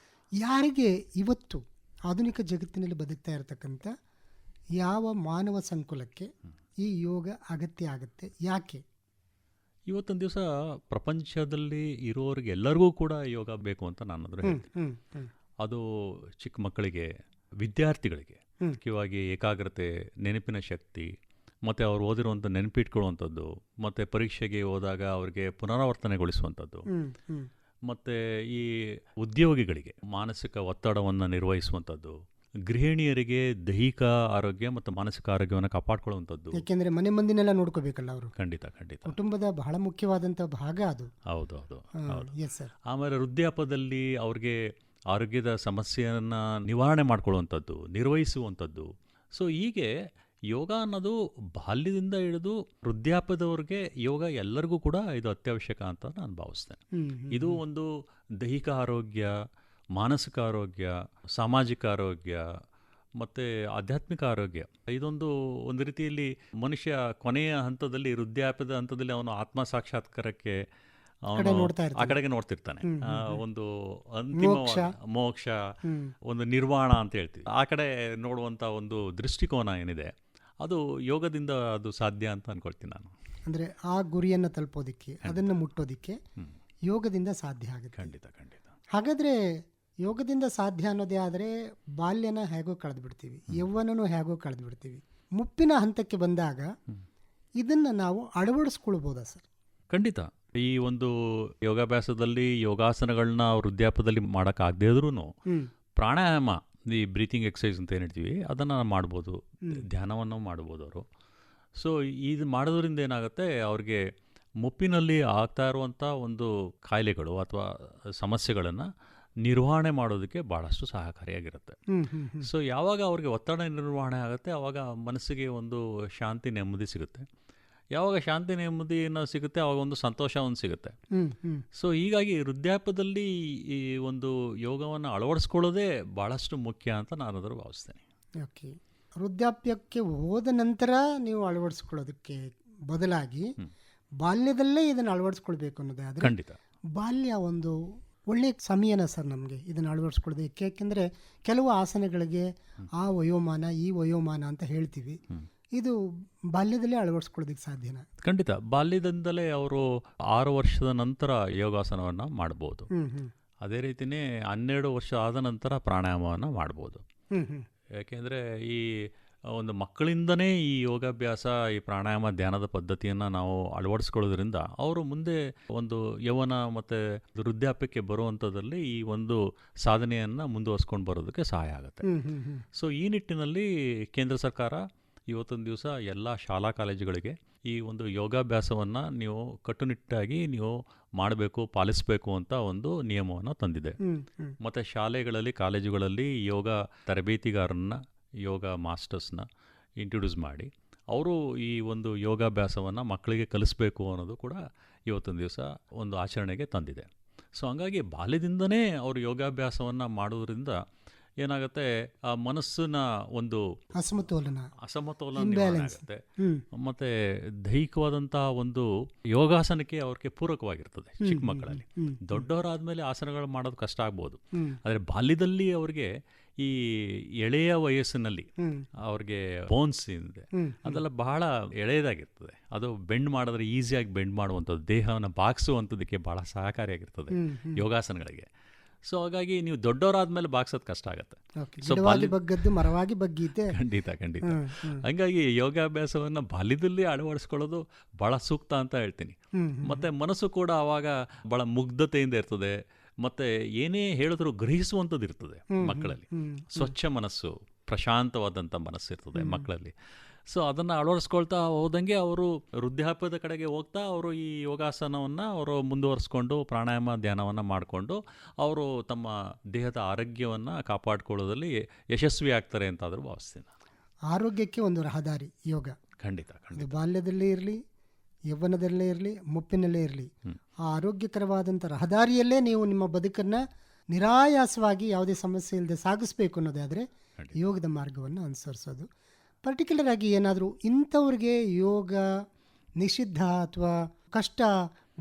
ಯಾರಿಗೆ ಇವತ್ತು ಆಧುನಿಕ ಜಗತ್ತಿನಲ್ಲಿ ಬದುಕ್ತಾ ಇರತಕ್ಕಂಥ ಯಾವ ಮಾನವ ಸಂಕುಲಕ್ಕೆ ಈ ಯೋಗ ಅಗತ್ಯ ಆಗುತ್ತೆ, ಯಾಕೆ? ಇವತ್ತೊಂದು ದಿವಸ ಪ್ರಪಂಚದಲ್ಲಿ ಇರೋರಿಗೆ ಎಲ್ಲರಿಗೂ ಕೂಡ ಯೋಗ ಬೇಕು ಅಂತ ನಾನು ಹೇಳ್ತೀನಿ. ಅದು ಚಿಕ್ಕ ಮಕ್ಕಳಿಗೆ, ವಿದ್ಯಾರ್ಥಿಗಳಿಗೆ ಮುಖ್ಯವಾಗಿ ಏಕಾಗ್ರತೆ, ನೆನಪಿನ ಶಕ್ತಿ, ಮತ್ತು ಅವ್ರು ಓದಿರುವಂಥ ನೆನಪಿಟ್ಕೊಳ್ಳುವಂಥದ್ದು, ಮತ್ತು ಪರೀಕ್ಷೆಗೆ ಹೋದಾಗ ಅವ್ರಿಗೆ ಪುನರಾವರ್ತನೆಗೊಳಿಸುವಂಥದ್ದು, ಮತ್ತು ಈ ಉದ್ಯೋಗಿಗಳಿಗೆ ಮಾನಸಿಕ ಒತ್ತಡವನ್ನು ನಿರ್ವಹಿಸುವಂಥದ್ದು, ಗೃಹಿಣಿಯರಿಗೆ ದೈಹಿಕ ಆರೋಗ್ಯ ಮತ್ತು ಮಾನಸಿಕ ಆರೋಗ್ಯವನ್ನು ಕಾಪಾಡ್ಕೊಳ್ಳುವಂಥದ್ದು. ಯಾಕೆಂದರೆ ಮನೆ ಮಂದಿನೆಲ್ಲ ನೋಡ್ಕೋಬೇಕಲ್ಲ ಅವರು. ಖಂಡಿತ ಖಂಡಿತ, ಕುಟುಂಬದ ಬಹಳ ಮುಖ್ಯವಾದಂಥ ಭಾಗ ಅದು. ಹೌದು ಹೌದು ಹೌದು. Yes sir. ಆಮೇಲೆ ವೃದ್ಧಾಪ್ಯದಲ್ಲಿ ಅವ್ರಿಗೆ ಆರೋಗ್ಯದ ಸಮಸ್ಯೆಯನ್ನು ನಿವಾರಣೆ ಮಾಡ್ಕೊಳ್ಳುವಂಥದ್ದು, ನಿರ್ವಹಿಸುವಂಥದ್ದು. ಸೊ ಹೀಗೆ ಯೋಗ ಅನ್ನೋದು ಬಾಲ್ಯದಿಂದ ಹಿಡಿದು ವೃದ್ಧಾಪ್ಯದವ್ರಿಗೆ ಯೋಗ ಎಲ್ಲರಿಗೂ ಕೂಡ ಇದು ಅತ್ಯವಶ್ಯಕ ಅಂತ ನಾನು ಭಾವಿಸ್ತೇನೆ. ಇದು ಒಂದು ದೈಹಿಕ ಆರೋಗ್ಯ, ಮಾನಸಿಕ ಆರೋಗ್ಯ, ಸಾಮಾಜಿಕ ಆರೋಗ್ಯ ಮತ್ತು ಆಧ್ಯಾತ್ಮಿಕ ಆರೋಗ್ಯ, ಇದೊಂದು ರೀತಿಯಲ್ಲಿ ಮನುಷ್ಯ ಕೊನೆಯ ಹಂತದಲ್ಲಿ, ವೃದ್ಧಾಪ್ಯದ ಹಂತದಲ್ಲಿ ಅವನು ಆತ್ಮ ಸಾಕ್ಷಾತ್ಕಾರಕ್ಕೆ ಆ ಕಡೆಗೆ ನೋಡ್ತಿರ್ತಾನೆ. ಒಂದು ಅಂತಿಮ ಮೋಕ್ಷ, ಒಂದು ನಿರ್ವಾಣ ಅಂತ ಹೇಳ್ತೀವಿ, ಆ ಕಡೆ ನೋಡುವಂಥ ಒಂದು ದೃಷ್ಟಿಕೋನ ಏನಿದೆ ಅದು ಯೋಗದಿಂದ ಅದು ಸಾಧ್ಯ ಅಂತ ಅನ್ಕೊಳ್ತೀನಿ ನಾನು. ಅಂದರೆ ಆ ಗುರಿಯನ್ನು ತಲುಪೋದಕ್ಕೆ, ಅದನ್ನು ಮುಟ್ಟೋದಕ್ಕೆ ಯೋಗದಿಂದ ಸಾಧ್ಯ ಆಗುತ್ತೆ. ಖಂಡಿತ ಖಂಡಿತ. ಹಾಗಾದರೆ ಯೋಗದಿಂದ ಸಾಧ್ಯ ಅನ್ನೋದೇ ಆದರೆ ಬಾಲ್ಯನ ಹೇಗೋ ಕಳೆದು ಬಿಡ್ತೀವಿ, ಯೌವನನೂ ಹೇಗೋ ಕಳೆದು ಬಿಡ್ತೀವಿ. ಮುಪ್ಪಿನ ಹಂತಕ್ಕೆ ಬಂದಾಗ ಇದನ್ನು ನಾವು ಅಳವಡಿಸ್ಕೊಳ್ಬೋದಾ ಸರ್? ಖಂಡಿತ. ಈ ಒಂದು ಯೋಗಾಭ್ಯಾಸದಲ್ಲಿ ಯೋಗಾಸನಗಳನ್ನ ವೃದ್ಧಾಪ್ಯದಲ್ಲಿ ಮಾಡೋಕ್ಕಾಗದೇ ಇದ್ರೂ ಪ್ರಾಣಾಯಾಮ, ಈ ಬ್ರೀತಿಂಗ್ ಎಕ್ಸಸೈಸ್ ಅಂತ ಏನು ಹೇಳ್ತೀವಿ, ಅದನ್ನು ಮಾಡ್ಬೋದು, ಧ್ಯಾನವನ್ನು ಮಾಡ್ಬೋದು ಅವರು. ಸೊ ಇದು ಮಾಡೋದ್ರಿಂದ ಏನಾಗುತ್ತೆ, ಅವ್ರಿಗೆ ಮುಪ್ಪಿನಲ್ಲಿ ಆಗ್ತಾ ಇರುವಂಥ ಒಂದು ಕಾಯಿಲೆಗಳು ಅಥವಾ ಸಮಸ್ಯೆಗಳನ್ನು ನಿರ್ವಹಣೆ ಮಾಡೋದಕ್ಕೆ ಭಾಳಷ್ಟು ಸಹಕಾರಿಯಾಗಿರುತ್ತೆ. ಸೊ ಯಾವಾಗ ಅವ್ರಿಗೆ ಒತ್ತಡ ನಿರ್ವಹಣೆ ಆಗುತ್ತೆ, ಆವಾಗ ಮನಸ್ಸಿಗೆ ಒಂದು ಶಾಂತಿ, ನೆಮ್ಮದಿ ಸಿಗುತ್ತೆ. ಯಾವಾಗ ಶಾಂತಿ ನೆಮ್ಮದಿಯನ್ನು ಸಿಗುತ್ತೆ, ಆವಾಗ ಒಂದು ಸಂತೋಷ ಒಂದು ಸಿಗುತ್ತೆ. ಸೊ ಹೀಗಾಗಿ ವೃದ್ಧಾಪ್ಯದಲ್ಲಿ ಈ ಒಂದು ಯೋಗವನ್ನು ಅಳವಡಿಸ್ಕೊಳ್ಳೋದೇ ಭಾಳಷ್ಟು ಮುಖ್ಯ ಅಂತ ನಾನು ಅದರ ಭಾವಿಸ್ತೇನೆ. ಓಕೆ, ವೃದ್ಧಾಪ್ಯಕ್ಕೆ ಹೋದ ನಂತರ ನೀವು ಅಳವಡಿಸ್ಕೊಳ್ಳೋದಕ್ಕೆ ಬದಲಾಗಿ ಬಾಲ್ಯದಲ್ಲೇ ಇದನ್ನು ಅಳವಡಿಸ್ಕೊಳ್ಬೇಕು ಅನ್ನೋದೇ ಆದರೆ ಖಂಡಿತ ಬಾಲ್ಯ ಒಂದು ಒಳ್ಳೆಯ ಸಮಯನ ಸರ್ ನಮಗೆ ಇದನ್ನು ಅಳವಡಿಸ್ಕೊಳ್ಳೋದಕ್ಕೆ. ಯಾಕೆಂದರೆ ಕೆಲವು ಆಸನಗಳಿಗೆ ಆ ವಯೋಮಾನ, ಈ ವಯೋಮಾನ ಅಂತ ಹೇಳ್ತೀವಿ, ಇದು ಬಾಲ್ಯದಲ್ಲೇ ಅಳವಡಿಸ್ಕೊಳ್ಳೋದಕ್ಕೆ ಸಾಧ್ಯನಾ? ಖಂಡಿತ. ಬಾಲ್ಯದಿಂದಲೇ ಅವರು 6 ವರ್ಷದ ನಂತರ ಯೋಗಾಸನವನ್ನು ಮಾಡ್ಬೋದು. ಅದೇ ರೀತಿಯೇ 12 ವರ್ಷ ಆದ ನಂತರ ಪ್ರಾಣಾಯಾಮವನ್ನು ಮಾಡ್ಬೋದು. ಯಾಕೆಂದರೆ ಈ ಒಂದು ಮಕ್ಕಳಿಂದನೇ ಈ ಯೋಗಾಭ್ಯಾಸ, ಈ ಪ್ರಾಣಾಯಾಮ, ಧ್ಯಾನದ ಪದ್ಧತಿಯನ್ನು ನಾವು ಅಳವಡಿಸ್ಕೊಳ್ಳೋದ್ರಿಂದ ಅವರು ಮುಂದೆ ಒಂದು ಯೌವನ ಮತ್ತು ವೃದ್ಧಾಪ್ಯಕ್ಕೆ ಬರುವಂಥದ್ದಲ್ಲಿ ಈ ಒಂದು ಸಾಧನೆಯನ್ನು ಮುಂದುವರಿಸ್ಕೊಂಡು ಬರೋದಕ್ಕೆ ಸಹಾಯ ಆಗುತ್ತೆ. ಸೊ ಈ ನಿಟ್ಟಿನಲ್ಲಿ ಕೇಂದ್ರ ಸರ್ಕಾರ ಇವತ್ತೊಂದು ದಿವಸ ಎಲ್ಲ ಶಾಲಾ ಕಾಲೇಜುಗಳಿಗೆ ಈ ಒಂದು ಯೋಗಾಭ್ಯಾಸವನ್ನು ನೀವು ಕಟ್ಟುನಿಟ್ಟಾಗಿ ನೀವು ಮಾಡಬೇಕು, ಪಾಲಿಸಬೇಕು ಅಂತ ಒಂದು ನಿಯಮವನ್ನು ತಂದಿದೆ. ಮತ್ತು ಶಾಲೆಗಳಲ್ಲಿ, ಕಾಲೇಜುಗಳಲ್ಲಿ ಯೋಗ ತರಬೇತಿಗಾರನ್ನ, ಯೋಗ ಮಾಸ್ಟರ್ಸ್ನ ಇಂಟ್ರೊಡ್ಯೂಸ್ ಮಾಡಿ ಅವರು ಈ ಒಂದು ಯೋಗಾಭ್ಯಾಸವನ್ನು ಮಕ್ಕಳಿಗೆ ಕಲಿಸ್ಬೇಕು ಅನ್ನೋದು ಕೂಡ ಇವತ್ತೊಂದು ದಿವಸ ಒಂದು ಆಚರಣೆಗೆ ತಂದಿದೆ. ಸೊ ಹಂಗಾಗಿ ಬಾಲ್ಯದಿಂದನೇ ಅವರು ಯೋಗಾಭ್ಯಾಸವನ್ನು ಮಾಡೋದ್ರಿಂದ ಏನಾಗುತ್ತೆ, ಆ ಮನಸ್ಸಿನ ಒಂದು ಅಸಮತೋಲನ ನಿವಾರಣೆ ಆಗುತ್ತೆ. ಮತ್ತು ದೈಹಿಕವಾದಂಥ ಒಂದು ಯೋಗಾಸನಕ್ಕೆ ಅವ್ರಿಗೆ ಪೂರಕವಾಗಿರ್ತದೆ. ಚಿಕ್ಕ ಮಕ್ಕಳಲ್ಲಿ, ದೊಡ್ಡವರಾದ್ಮೇಲೆ ಆಸನಗಳು ಮಾಡೋದು ಕಷ್ಟ ಆಗ್ಬೋದು, ಆದರೆ ಬಾಲ್ಯದಲ್ಲಿ ಅವ್ರಿಗೆ ಈ ಎಳೆಯ ವಯಸ್ಸಿನಲ್ಲಿ ಅವ್ರಿಗೆ ಬೋನ್ಸ್ ಇದೆ, ಅದೆಲ್ಲ ಬಹಳ ಎಳೆಯದಾಗಿರ್ತದೆ. ಅದು ಬೆಂಡ್ ಮಾಡಿದ್ರೆ ಈಸಿಯಾಗಿ ಬೆಂಡ್ ಮಾಡುವಂಥದ್ದು, ದೇಹವನ್ನು ಬಾಗಿಸುವಂಥದ್ದಕ್ಕೆ ಬಹಳ ಸಹಕಾರಿಯಾಗಿರ್ತದೆ ಯೋಗಾಸನಗಳಿಗೆ. ಸೊ ಹಾಗಾಗಿ ನೀವು ದೊಡ್ಡವರಾದ್ಮೇಲೆ ಬಾಗ್ಸೋದು ಕಷ್ಟ ಆಗುತ್ತೆ. ಖಂಡಿತ. ಹಂಗಾಗಿ ಯೋಗಾಭ್ಯಾಸವನ್ನು ಬಾಲ್ಯದಲ್ಲಿ ಅಳವಡಿಸ್ಕೊಳ್ಳೋದು ಬಹಳ ಸೂಕ್ತ ಅಂತ ಹೇಳ್ತೀನಿ. ಮತ್ತೆ ಮನಸ್ಸು ಕೂಡ ಆವಾಗ ಬಹಳ ಮುಗ್ಧತೆಯಿಂದ ಇರ್ತದೆ, ಮತ್ತೆ ಏನೇ ಹೇಳಿದ್ರು ಗ್ರಹಿಸುವಂಥದ್ದು ಇರ್ತದೆ ಮಕ್ಕಳಲ್ಲಿ. ಸ್ವಚ್ಛ ಮನಸ್ಸು, ಪ್ರಶಾಂತವಾದಂಥ ಮನಸ್ಸು ಇರ್ತದೆ ಮಕ್ಕಳಲ್ಲಿ. ಸೊ ಅದನ್ನು ಅಳವಡಿಸ್ಕೊಳ್ತಾ ಹೋದಂಗೆ ಅವರು ವೃದ್ಧಾಪ್ಯದ ಕಡೆಗೆ ಹೋಗ್ತಾ ಅವರು ಈ ಯೋಗಾಸನವನ್ನು ಅವರು ಮುಂದುವರಿಸ್ಕೊಂಡು ಪ್ರಾಣಾಯಾಮ ಧ್ಯಾನವನ್ನು ಮಾಡಿಕೊಂಡು ಅವರು ತಮ್ಮ ದೇಹದ ಆರೋಗ್ಯವನ್ನು ಕಾಪಾಡಿಕೊಳ್ಳೋದ್ರಲ್ಲಿ ಯಶಸ್ವಿ ಆಗ್ತಾರೆ ಅಂತಾದರೂ ಭಾವಿಸ್ತೀನಿ. ಆರೋಗ್ಯಕ್ಕೆ ಒಂದು ರಹದಾರಿ ಯೋಗ. ಖಂಡಿತ. ಬಾಲ್ಯದಲ್ಲೇ ಇರಲಿ, ಯೌವನದಲ್ಲೇ ಇರಲಿ, ಮುಪ್ಪಿನಲ್ಲೇ ಇರಲಿ, ಆ ಆರೋಗ್ಯಕರವಾದಂಥ ರಹದಾರಿಯಲ್ಲೇ ನೀವು ನಿಮ್ಮ ಬದುಕನ್ನು ನಿರಾಯಾಸವಾಗಿ ಯಾವುದೇ ಸಮಸ್ಯೆ ಇಲ್ಲದೆ ಸಾಗಿಸ್ಬೇಕು ಅನ್ನೋದಾದರೆ ಯೋಗದ ಮಾರ್ಗವನ್ನು ಅನುಸರಿಸೋದು. ಪರ್ಟಿಕ್ಯುಲರ್ ಆಗಿ ಏನಾದರೂ ಇಂಥವ್ರಿಗೆ ಯೋಗ ನಿಷಿದ್ಧ ಅಥವಾ ಕಷ್ಟ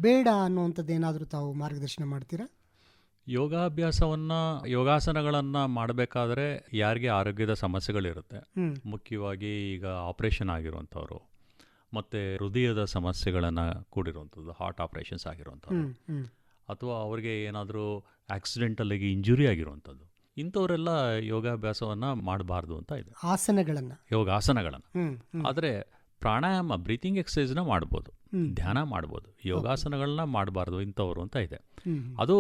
ಬೇಡ ಅನ್ನುವಂಥದ್ದು ಏನಾದರೂ ತಾವು ಮಾರ್ಗದರ್ಶನ ಮಾಡ್ತೀರಾ? ಯೋಗಾಸನಗಳನ್ನು ಮಾಡಬೇಕಾದ್ರೆ ಯಾರಿಗೆ ಆರೋಗ್ಯದ ಸಮಸ್ಯೆಗಳಿರುತ್ತೆ, ಮುಖ್ಯವಾಗಿ ಈಗ ಆಪರೇಷನ್ ಆಗಿರುವಂಥವ್ರು, ಮತ್ತು ಹೃದಯದ ಸಮಸ್ಯೆಗಳನ್ನು ಕೂಡಿರುವಂಥದ್ದು, ಹಾರ್ಟ್ ಆಪರೇಷನ್ಸ್ ಆಗಿರುವಂಥದ್ದು, ಅಥವಾ ಅವ್ರಿಗೆ ಏನಾದರೂ ಆಕ್ಸಿಡೆಂಟಲ್ಲಾಗಿ ಇಂಜುರಿ ಆಗಿರುವಂಥದ್ದು, ಇಂಥವರೆಲ್ಲ ಯೋಗಾಭ್ಯಾಸವನ್ನು ಮಾಡಬಾರ್ದು ಅಂತ ಇದೆ. ಯೋಗಾಸನಗಳನ್ನು ಆದರೆ ಪ್ರಾಣಾಯಾಮ, ಬ್ರೀತಿಂಗ್ ಎಕ್ಸಸೈಸ್ನ ಮಾಡ್ಬೋದು, ಧ್ಯಾನ ಮಾಡ್ಬೋದು, ಯೋಗಾಸನಗಳನ್ನ ಮಾಡಬಾರ್ದು ಇಂಥವ್ರು ಅಂತ ಇದೆ. ಅದು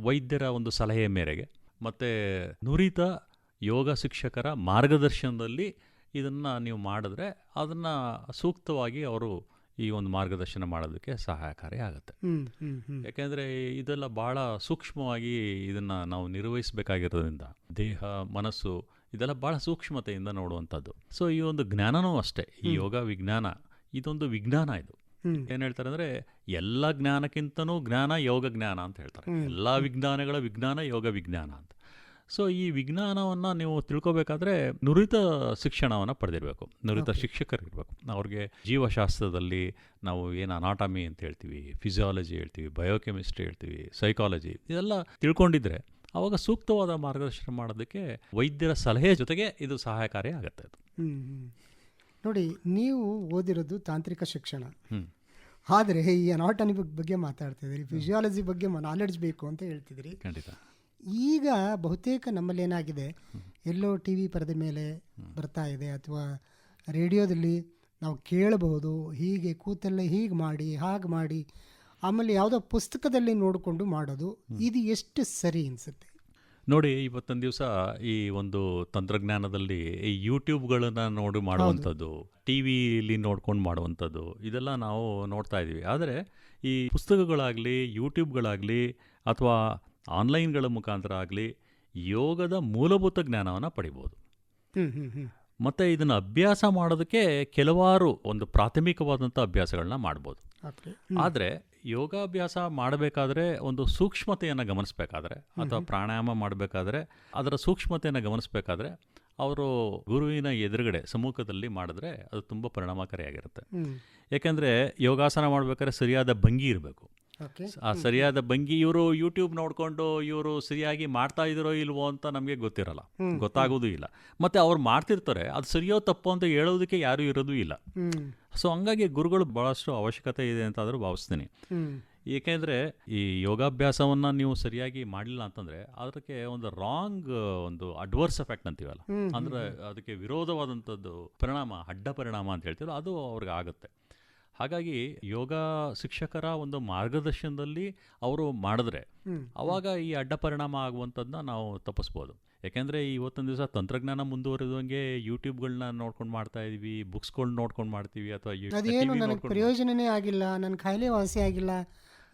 ವೈದ್ಯರ ಒಂದು ಸಲಹೆಯ ಮೇರೆಗೆ ಮತ್ತು ನುರಿತ ಯೋಗ ಶಿಕ್ಷಕರ ಮಾರ್ಗದರ್ಶನದಲ್ಲಿ ಇದನ್ನು ನೀವು ಮಾಡಿದ್ರೆ ಅದನ್ನು ಸೂಕ್ತವಾಗಿ ಅವರು ಈ ಒಂದು ಮಾರ್ಗದರ್ಶನ ಮಾಡೋದಕ್ಕೆ ಸಹಾಯಕಾರಿ ಆಗುತ್ತೆ. ಯಾಕೆಂದರೆ ಇದೆಲ್ಲ ಭಾಳ ಸೂಕ್ಷ್ಮವಾಗಿ ಇದನ್ನು ನಾವು ನಿರ್ವಹಿಸಬೇಕಾಗಿರೋದ್ರಿಂದ ದೇಹ, ಮನಸ್ಸು ಇದೆಲ್ಲ ಭಾಳ ಸೂಕ್ಷ್ಮತೆಯಿಂದ ನೋಡುವಂಥದ್ದು. ಸೊ ಈ ಒಂದು ಜ್ಞಾನನೂ ಅಷ್ಟೇ, ಈ ಯೋಗ ವಿಜ್ಞಾನ ಇದೊಂದು ವಿಜ್ಞಾನ. ಇದು ಏನು ಹೇಳ್ತಾರೆ ಅಂದರೆ, ಎಲ್ಲ ಜ್ಞಾನಕ್ಕಿಂತನೂ ಜ್ಞಾನ ಯೋಗ ಜ್ಞಾನ ಅಂತ ಹೇಳ್ತಾರೆ. ಎಲ್ಲ ವಿಜ್ಞಾನಗಳ ವಿಜ್ಞಾನ ಯೋಗ ವಿಜ್ಞಾನ ಅಂತ. ಸೊ ಈ ವಿಜ್ಞಾನವನ್ನು ನೀವು ತಿಳ್ಕೊಬೇಕಾದ್ರೆ ನುರಿತ ಶಿಕ್ಷಣವನ್ನು ಪಡೆದಿರಬೇಕು, ನುರಿತ ಶಿಕ್ಷಕರಿರಬೇಕು. ಅವ್ರಿಗೆ ಜೀವಶಾಸ್ತ್ರದಲ್ಲಿ ನಾವು ಏನು ಅನಾಟಮಿ ಅಂತ ಹೇಳ್ತೀವಿ, ಫಿಸಿಯಾಲಜಿ ಹೇಳ್ತೀವಿ, ಬಯೋಕೆಮಿಸ್ಟ್ರಿ ಹೇಳ್ತೀವಿ, ಸೈಕಾಲಜಿ, ಇದೆಲ್ಲ ತಿಳ್ಕೊಂಡಿದ್ರೆ ಆವಾಗ ಸೂಕ್ತವಾದ ಮಾರ್ಗದರ್ಶನ ಮಾಡೋದಕ್ಕೆ ವೈದ್ಯರ ಸಲಹೆ ಜೊತೆಗೆ ಇದು ಸಹಾಯಕಾರಿ ಆಗುತ್ತೆ. ಅದು ನೋಡಿ, ನೀವು ಓದಿರೋದು ತಾಂತ್ರಿಕ ಶಿಕ್ಷಣ, ಆದರೆ ಈ ಅನಾಟಮಿ ಬಗ್ಗೆ ಮಾತಾಡ್ತಿದ್ದೀರಿ, ಫಿಸಿಯಾಲಜಿ ಬಗ್ಗೆ ನಾಲೆಡ್ಜ್ ಬೇಕು ಅಂತ ಹೇಳ್ತಿದ್ದೀರಿ. ಖಂಡಿತ. ಈಗ ಬಹುತೇಕ ನಮ್ಮಲ್ಲಿ ಏನಾಗಿದೆ, ಎಲ್ಲೋ ಟಿ ವಿ ಪರದೆ ಮೇಲೆ ಬರ್ತಾ ಇದೆ ಅಥವಾ ರೇಡಿಯೋದಲ್ಲಿ ನಾವು ಕೇಳಬಹುದು, ಹೀಗೆ ಕೂತಲ್ಲೇ ಹೀಗೆ ಮಾಡಿ ಹಾಗೆ ಮಾಡಿ, ಆಮೇಲೆ ಯಾವುದೋ ಪುಸ್ತಕದಲ್ಲಿ ನೋಡಿಕೊಂಡು ಮಾಡೋದು, ಇದು ಎಷ್ಟು ಸರಿ ಅನಿಸುತ್ತೆ? ನೋಡಿ, ಇವತ್ತೊಂದು ದಿವಸ ಈ ಒಂದು ತಂತ್ರಜ್ಞಾನದಲ್ಲಿ ಈ ಯೂಟ್ಯೂಬ್ಗಳನ್ನು ನೋಡಿ ಮಾಡುವಂಥದ್ದು, ಟಿ ವಿಲಿ ನೋಡ್ಕೊಂಡು ಮಾಡುವಂಥದ್ದು, ಇದೆಲ್ಲ ನಾವು ನೋಡ್ತಾ ಇದ್ದೀವಿ. ಆದರೆ ಈ ಪುಸ್ತಕಗಳಾಗಲಿ, ಯೂಟ್ಯೂಬ್ಗಳಾಗಲಿ ಅಥವಾ ಆನ್ಲೈನ್ಗಳ ಮುಖಾಂತರ ಆಗಲಿ ಯೋಗದ ಮೂಲಭೂತ ಜ್ಞಾನವನ್ನು ಪಡಿಬೋದು. ಮತ್ತು ಇದನ್ನು ಅಭ್ಯಾಸ ಮಾಡೋದಕ್ಕೆ ಕೆಲವಾರು ಒಂದು ಪ್ರಾಥಮಿಕವಾದಂಥ ಅಭ್ಯಾಸಗಳನ್ನ ಮಾಡ್ಬೋದು. ಆದರೆ ಯೋಗಾಭ್ಯಾಸ ಮಾಡಬೇಕಾದ್ರೆ ಒಂದು ಸೂಕ್ಷ್ಮತೆಯನ್ನು ಗಮನಿಸಬೇಕಾದ್ರೆ ಅಥವಾ ಪ್ರಾಣಾಯಾಮ ಮಾಡಬೇಕಾದ್ರೆ ಅದರ ಸೂಕ್ಷ್ಮತೆಯನ್ನು ಗಮನಿಸಬೇಕಾದ್ರೆ ಅವರು ಗುರುವಿನ ಎದುರುಗಡೆ ಸಮ್ಮುಖದಲ್ಲಿ ಮಾಡಿದ್ರೆ ಅದು ತುಂಬ ಪರಿಣಾಮಕಾರಿಯಾಗಿರುತ್ತೆ. ಯಾಕೆಂದರೆ ಯೋಗಾಸನ ಮಾಡಬೇಕಾದ್ರೆ ಸರಿಯಾದ ಭಂಗಿ ಇರಬೇಕು. ಆ ಸರಿಯಾದ ಭಂಗಿ ಇವರು ಯೂಟ್ಯೂಬ್ ನೋಡಿಕೊಂಡು ಇವರು ಸರಿಯಾಗಿ ಮಾಡ್ತಾ ಇದ್ರೋ ಇಲ್ವೋ ಅಂತ ನಮಗೆ ಗೊತ್ತಿರಲ್ಲ, ಗೊತ್ತಾಗೋದು ಇಲ್ಲ. ಮತ್ತು ಅವ್ರು ಮಾಡ್ತಿರ್ತಾರೆ, ಅದು ಸರಿಯೋ ತಪ್ಪು ಅಂತ ಹೇಳೋದಕ್ಕೆ ಯಾರೂ ಇರೋದು ಇಲ್ಲ. ಸೊ ಹಂಗಾಗಿ ಗುರುಗಳು ಭಾಳಷ್ಟು ಅವಶ್ಯಕತೆ ಇದೆ ಅಂತಾದರೂ ಭಾವಿಸ್ತೀನಿ. ಏಕೆಂದರೆ ಈ ಯೋಗಾಭ್ಯಾಸವನ್ನು ನೀವು ಸರಿಯಾಗಿ ಮಾಡಲಿಲ್ಲ ಅಂತಂದರೆ ಅದಕ್ಕೆ ಒಂದು ರಾಂಗ್ ಒಂದು ಅಡ್ವರ್ಸ್ ಎಫೆಕ್ಟ್ ಅಂತೀವಲ್ಲ, ಅಂದರೆ ಅದಕ್ಕೆ ವಿರೋಧವಾದಂಥದ್ದು ಪರಿಣಾಮ, ಅಡ್ಡ ಪರಿಣಾಮ ಅಂತ ಹೇಳ್ತೀವಲ್ಲ, ಅದು ಅವ್ರಿಗೆ ಆಗುತ್ತೆ. ಹಾಗಾಗಿ ಯೋಗ ಶಿಕ್ಷಕರ ಒಂದು ಮಾರ್ಗದರ್ಶನದಲ್ಲಿ ಅವರು ಮಾಡಿದ್ರೆ ಅವಾಗ ಈ ಅಡ್ಡ ಪರಿಣಾಮ ಆಗುವಂಥದ್ದನ್ನ ನಾವು ತಪ್ಪಿಸ್ಬೋದು. ಯಾಕೆಂದರೆ ಇವತ್ತೊಂದು ದಿವಸ ತಂತ್ರಜ್ಞಾನ ಮುಂದುವರೆದಂಗೆ ಯೂಟ್ಯೂಬ್ಗಳನ್ನ ನೋಡ್ಕೊಂಡು ಮಾಡ್ತಾ ಇದೀವಿ, ಬುಕ್ಸ್ಗಳನ್ನ ನೋಡ್ಕೊಂಡು ಮಾಡ್ತೀವಿ, ಅಥವಾ ಅದೇನು ನನಗೆ ಪ್ರಯೋಜನನೇ ಆಗಿಲ್ಲ, ನನ್ನ ಕಾಯಿಲೆ ವಾಸಿ ಆಗಿಲ್ಲ,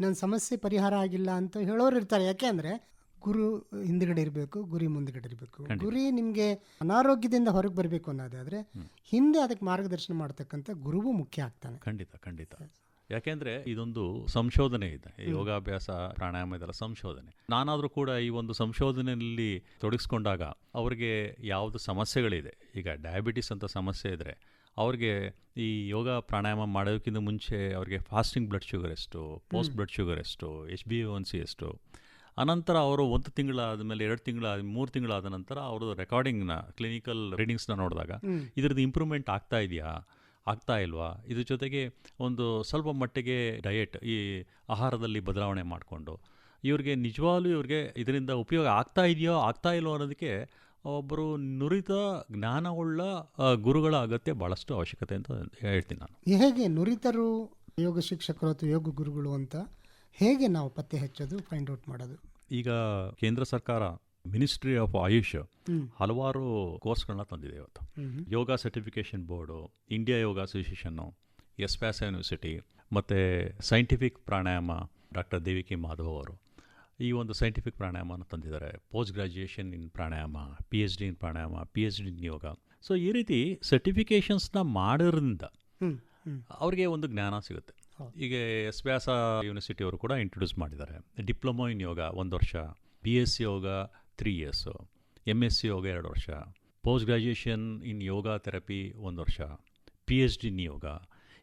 ನನ್ನ ಸಮಸ್ಯೆ ಪರಿಹಾರ ಆಗಿಲ್ಲ ಅಂತ ಹೇಳೋರು ಇರ್ತಾರೆ. ಯಾಕೆ ಅಂದರೆ ಗುರು ಹಿಂದ್ಗಡೆ ಇರಬೇಕು, ಗುರಿ ಮುಂದ್ಗಡೆ ಇರಬೇಕು. ಗುರಿ ನಿಮಗೆ ಅನಾರೋಗ್ಯದಿಂದ ಹೊರಗೆ ಬರಬೇಕು ಅನ್ನೋದಾದರೆ ಹಿಂದೆ ಅದಕ್ಕೆ ಮಾರ್ಗದರ್ಶನ ಮಾಡ್ತಕ್ಕಂಥ ಗುರುವು ಮುಖ್ಯ ಆಗ್ತಾನೆ. ಖಂಡಿತ ಖಂಡಿತ. ಯಾಕೆಂದರೆ ಇದೊಂದು ಸಂಶೋಧನೆ ಇದೆ, ಯೋಗಾಭ್ಯಾಸ ಪ್ರಾಣಾಯಾಮ ಇದೆಲ್ಲ ಸಂಶೋಧನೆ. ನಾನಾದರೂ ಕೂಡ ಈ ಒಂದು ಸಂಶೋಧನೆಯಲ್ಲಿ ತೊಡಗಿಸ್ಕೊಂಡಾಗ ಅವ್ರಿಗೆ ಯಾವುದು ಸಮಸ್ಯೆಗಳಿದೆ, ಈಗ ಡಯಾಬಿಟಿಸ್ ಅಂತ ಸಮಸ್ಯೆ ಇದ್ದರೆ ಅವ್ರಿಗೆ ಈ ಯೋಗ ಪ್ರಾಣಾಯಾಮ ಮಾಡೋದಕ್ಕಿಂತ ಮುಂಚೆ ಅವ್ರಿಗೆ ಫಾಸ್ಟಿಂಗ್ ಬ್ಲಡ್ ಶುಗರ್ ಎಷ್ಟು, ಪೋಸ್ಟ್ ಬ್ಲಡ್ ಶುಗರ್ ಎಷ್ಟು, HbA1c ಎಷ್ಟು, ಅನಂತರ ಅವರು 1 ತಿಂಗಳಾದ ಮೇಲೆ 2 ತಿಂಗಳಾದ 3 ತಿಂಗಳಾದ ನಂತರ ಅವರು ರೆಕಾರ್ಡಿಂಗ್ನ ಕ್ಲಿನಿಕಲ್ ರೀಡಿಂಗ್ಸ್ನ ನೋಡಿದಾಗ ಇದ್ರದ್ದು ಇಂಪ್ರೂವ್ಮೆಂಟ್ ಆಗ್ತಾ ಇದೆಯಾ, ಆಗ್ತಾ ಇಲ್ವಾ, ಇದ್ರ ಜೊತೆಗೆ ಒಂದು ಸ್ವಲ್ಪ ಮಟ್ಟಿಗೆ ಡಯಟ್, ಈ ಆಹಾರದಲ್ಲಿ ಬದಲಾವಣೆ ಮಾಡಿಕೊಂಡು ಇವ್ರಿಗೆ ನಿಜವಾಗ್ಲೂ ಇವ್ರಿಗೆ ಇದರಿಂದ ಉಪಯೋಗ ಆಗ್ತಾ ಇದೆಯೋ ಆಗ್ತಾ ಇಲ್ವೋ ಅನ್ನೋದಕ್ಕೆ ಒಬ್ಬರು ನುರಿತ ಜ್ಞಾನವುಳ್ಳ ಗುರುಗಳ ಅಗತ್ಯ ಭಾಳಷ್ಟು ಅವಶ್ಯಕತೆ ಅಂತ ಹೇಳ್ತೀನಿ ನಾನು. ಹೇಗೆ ನುರಿತರು ಯೋಗ ಶಿಕ್ಷಕರು ಅಥವಾ ಯೋಗ ಗುರುಗಳು ಅಂತ ಹೇಗೆ ನಾವು ಪತ್ತೆ ಹಚ್ಚೋದು, ಫೈಂಡ್ ಔಟ್ ಮಾಡೋದು? ಈಗ ಕೇಂದ್ರ ಸರ್ಕಾರ ಮಿನಿಸ್ಟ್ರಿ ಆಫ್ ಆಯುಷ್ ಹಲವಾರು ಕೋರ್ಸ್ಗಳನ್ನ ತಂದಿದೆ ಇವತ್ತು. ಯೋಗ ಸರ್ಟಿಫಿಕೇಷನ್ ಬೋರ್ಡು, ಇಂಡಿಯಾ ಯೋಗ ಅಸೋಸಿಯೇಷನ್ನು, ಎಸ್ಪ್ಯಾಸ್ ಯೂನಿವರ್ಸಿಟಿ ಮತ್ತು ಸೈಂಟಿಫಿಕ್ ಪ್ರಾಣಾಯಾಮ ಡಾಕ್ಟರ್ ದೇವಿಕಿ ಮಾಧವ್ ಅವರು ಈ ಒಂದು ಸೈಂಟಿಫಿಕ್ ಪ್ರಾಣಾಯಾಮನ ತಂದಿದ್ದಾರೆ. ಪೋಸ್ಟ್ ಗ್ರ್ಯಾಜುಯೇಷನ್ ಇನ್ ಪ್ರಾಣಾಯಾಮ, PhD ಇನ್ ಪ್ರಾಣಾಯಾಮ, PhD ಇನ್ ಯೋಗ. ಸೊ ಈ ರೀತಿ ಸರ್ಟಿಫಿಕೇಷನ್ಸ್ನ ಮಾಡೋದ್ರಿಂದ ಅವ್ರಿಗೆ ಒಂದು ಜ್ಞಾನ ಸಿಗುತ್ತೆ. ಈಗ ಎಸ್ಪ್ಯಾಸ ಯೂನಿವರ್ಸಿಟಿ ಅವರು ಕೂಡ ಇಂಟ್ರೊಡ್ಯೂಸ್ ಮಾಡಿದ್ದಾರೆ ಡಿಪ್ಲೊಮೊ ಇನ್ ಯೋಗ 1 ವರ್ಷ, BSc ಯೋಗ 3 years, MSc ಯೋಗ 2 ವರ್ಷ, ಪೋಸ್ಟ್ ಗ್ರ್ಯಾಜುಯೇಷನ್ ಇನ್ ಯೋಗ ಥೆರಪಿ 1 ವರ್ಷ, PhD ಇನ್ ಯೋಗ.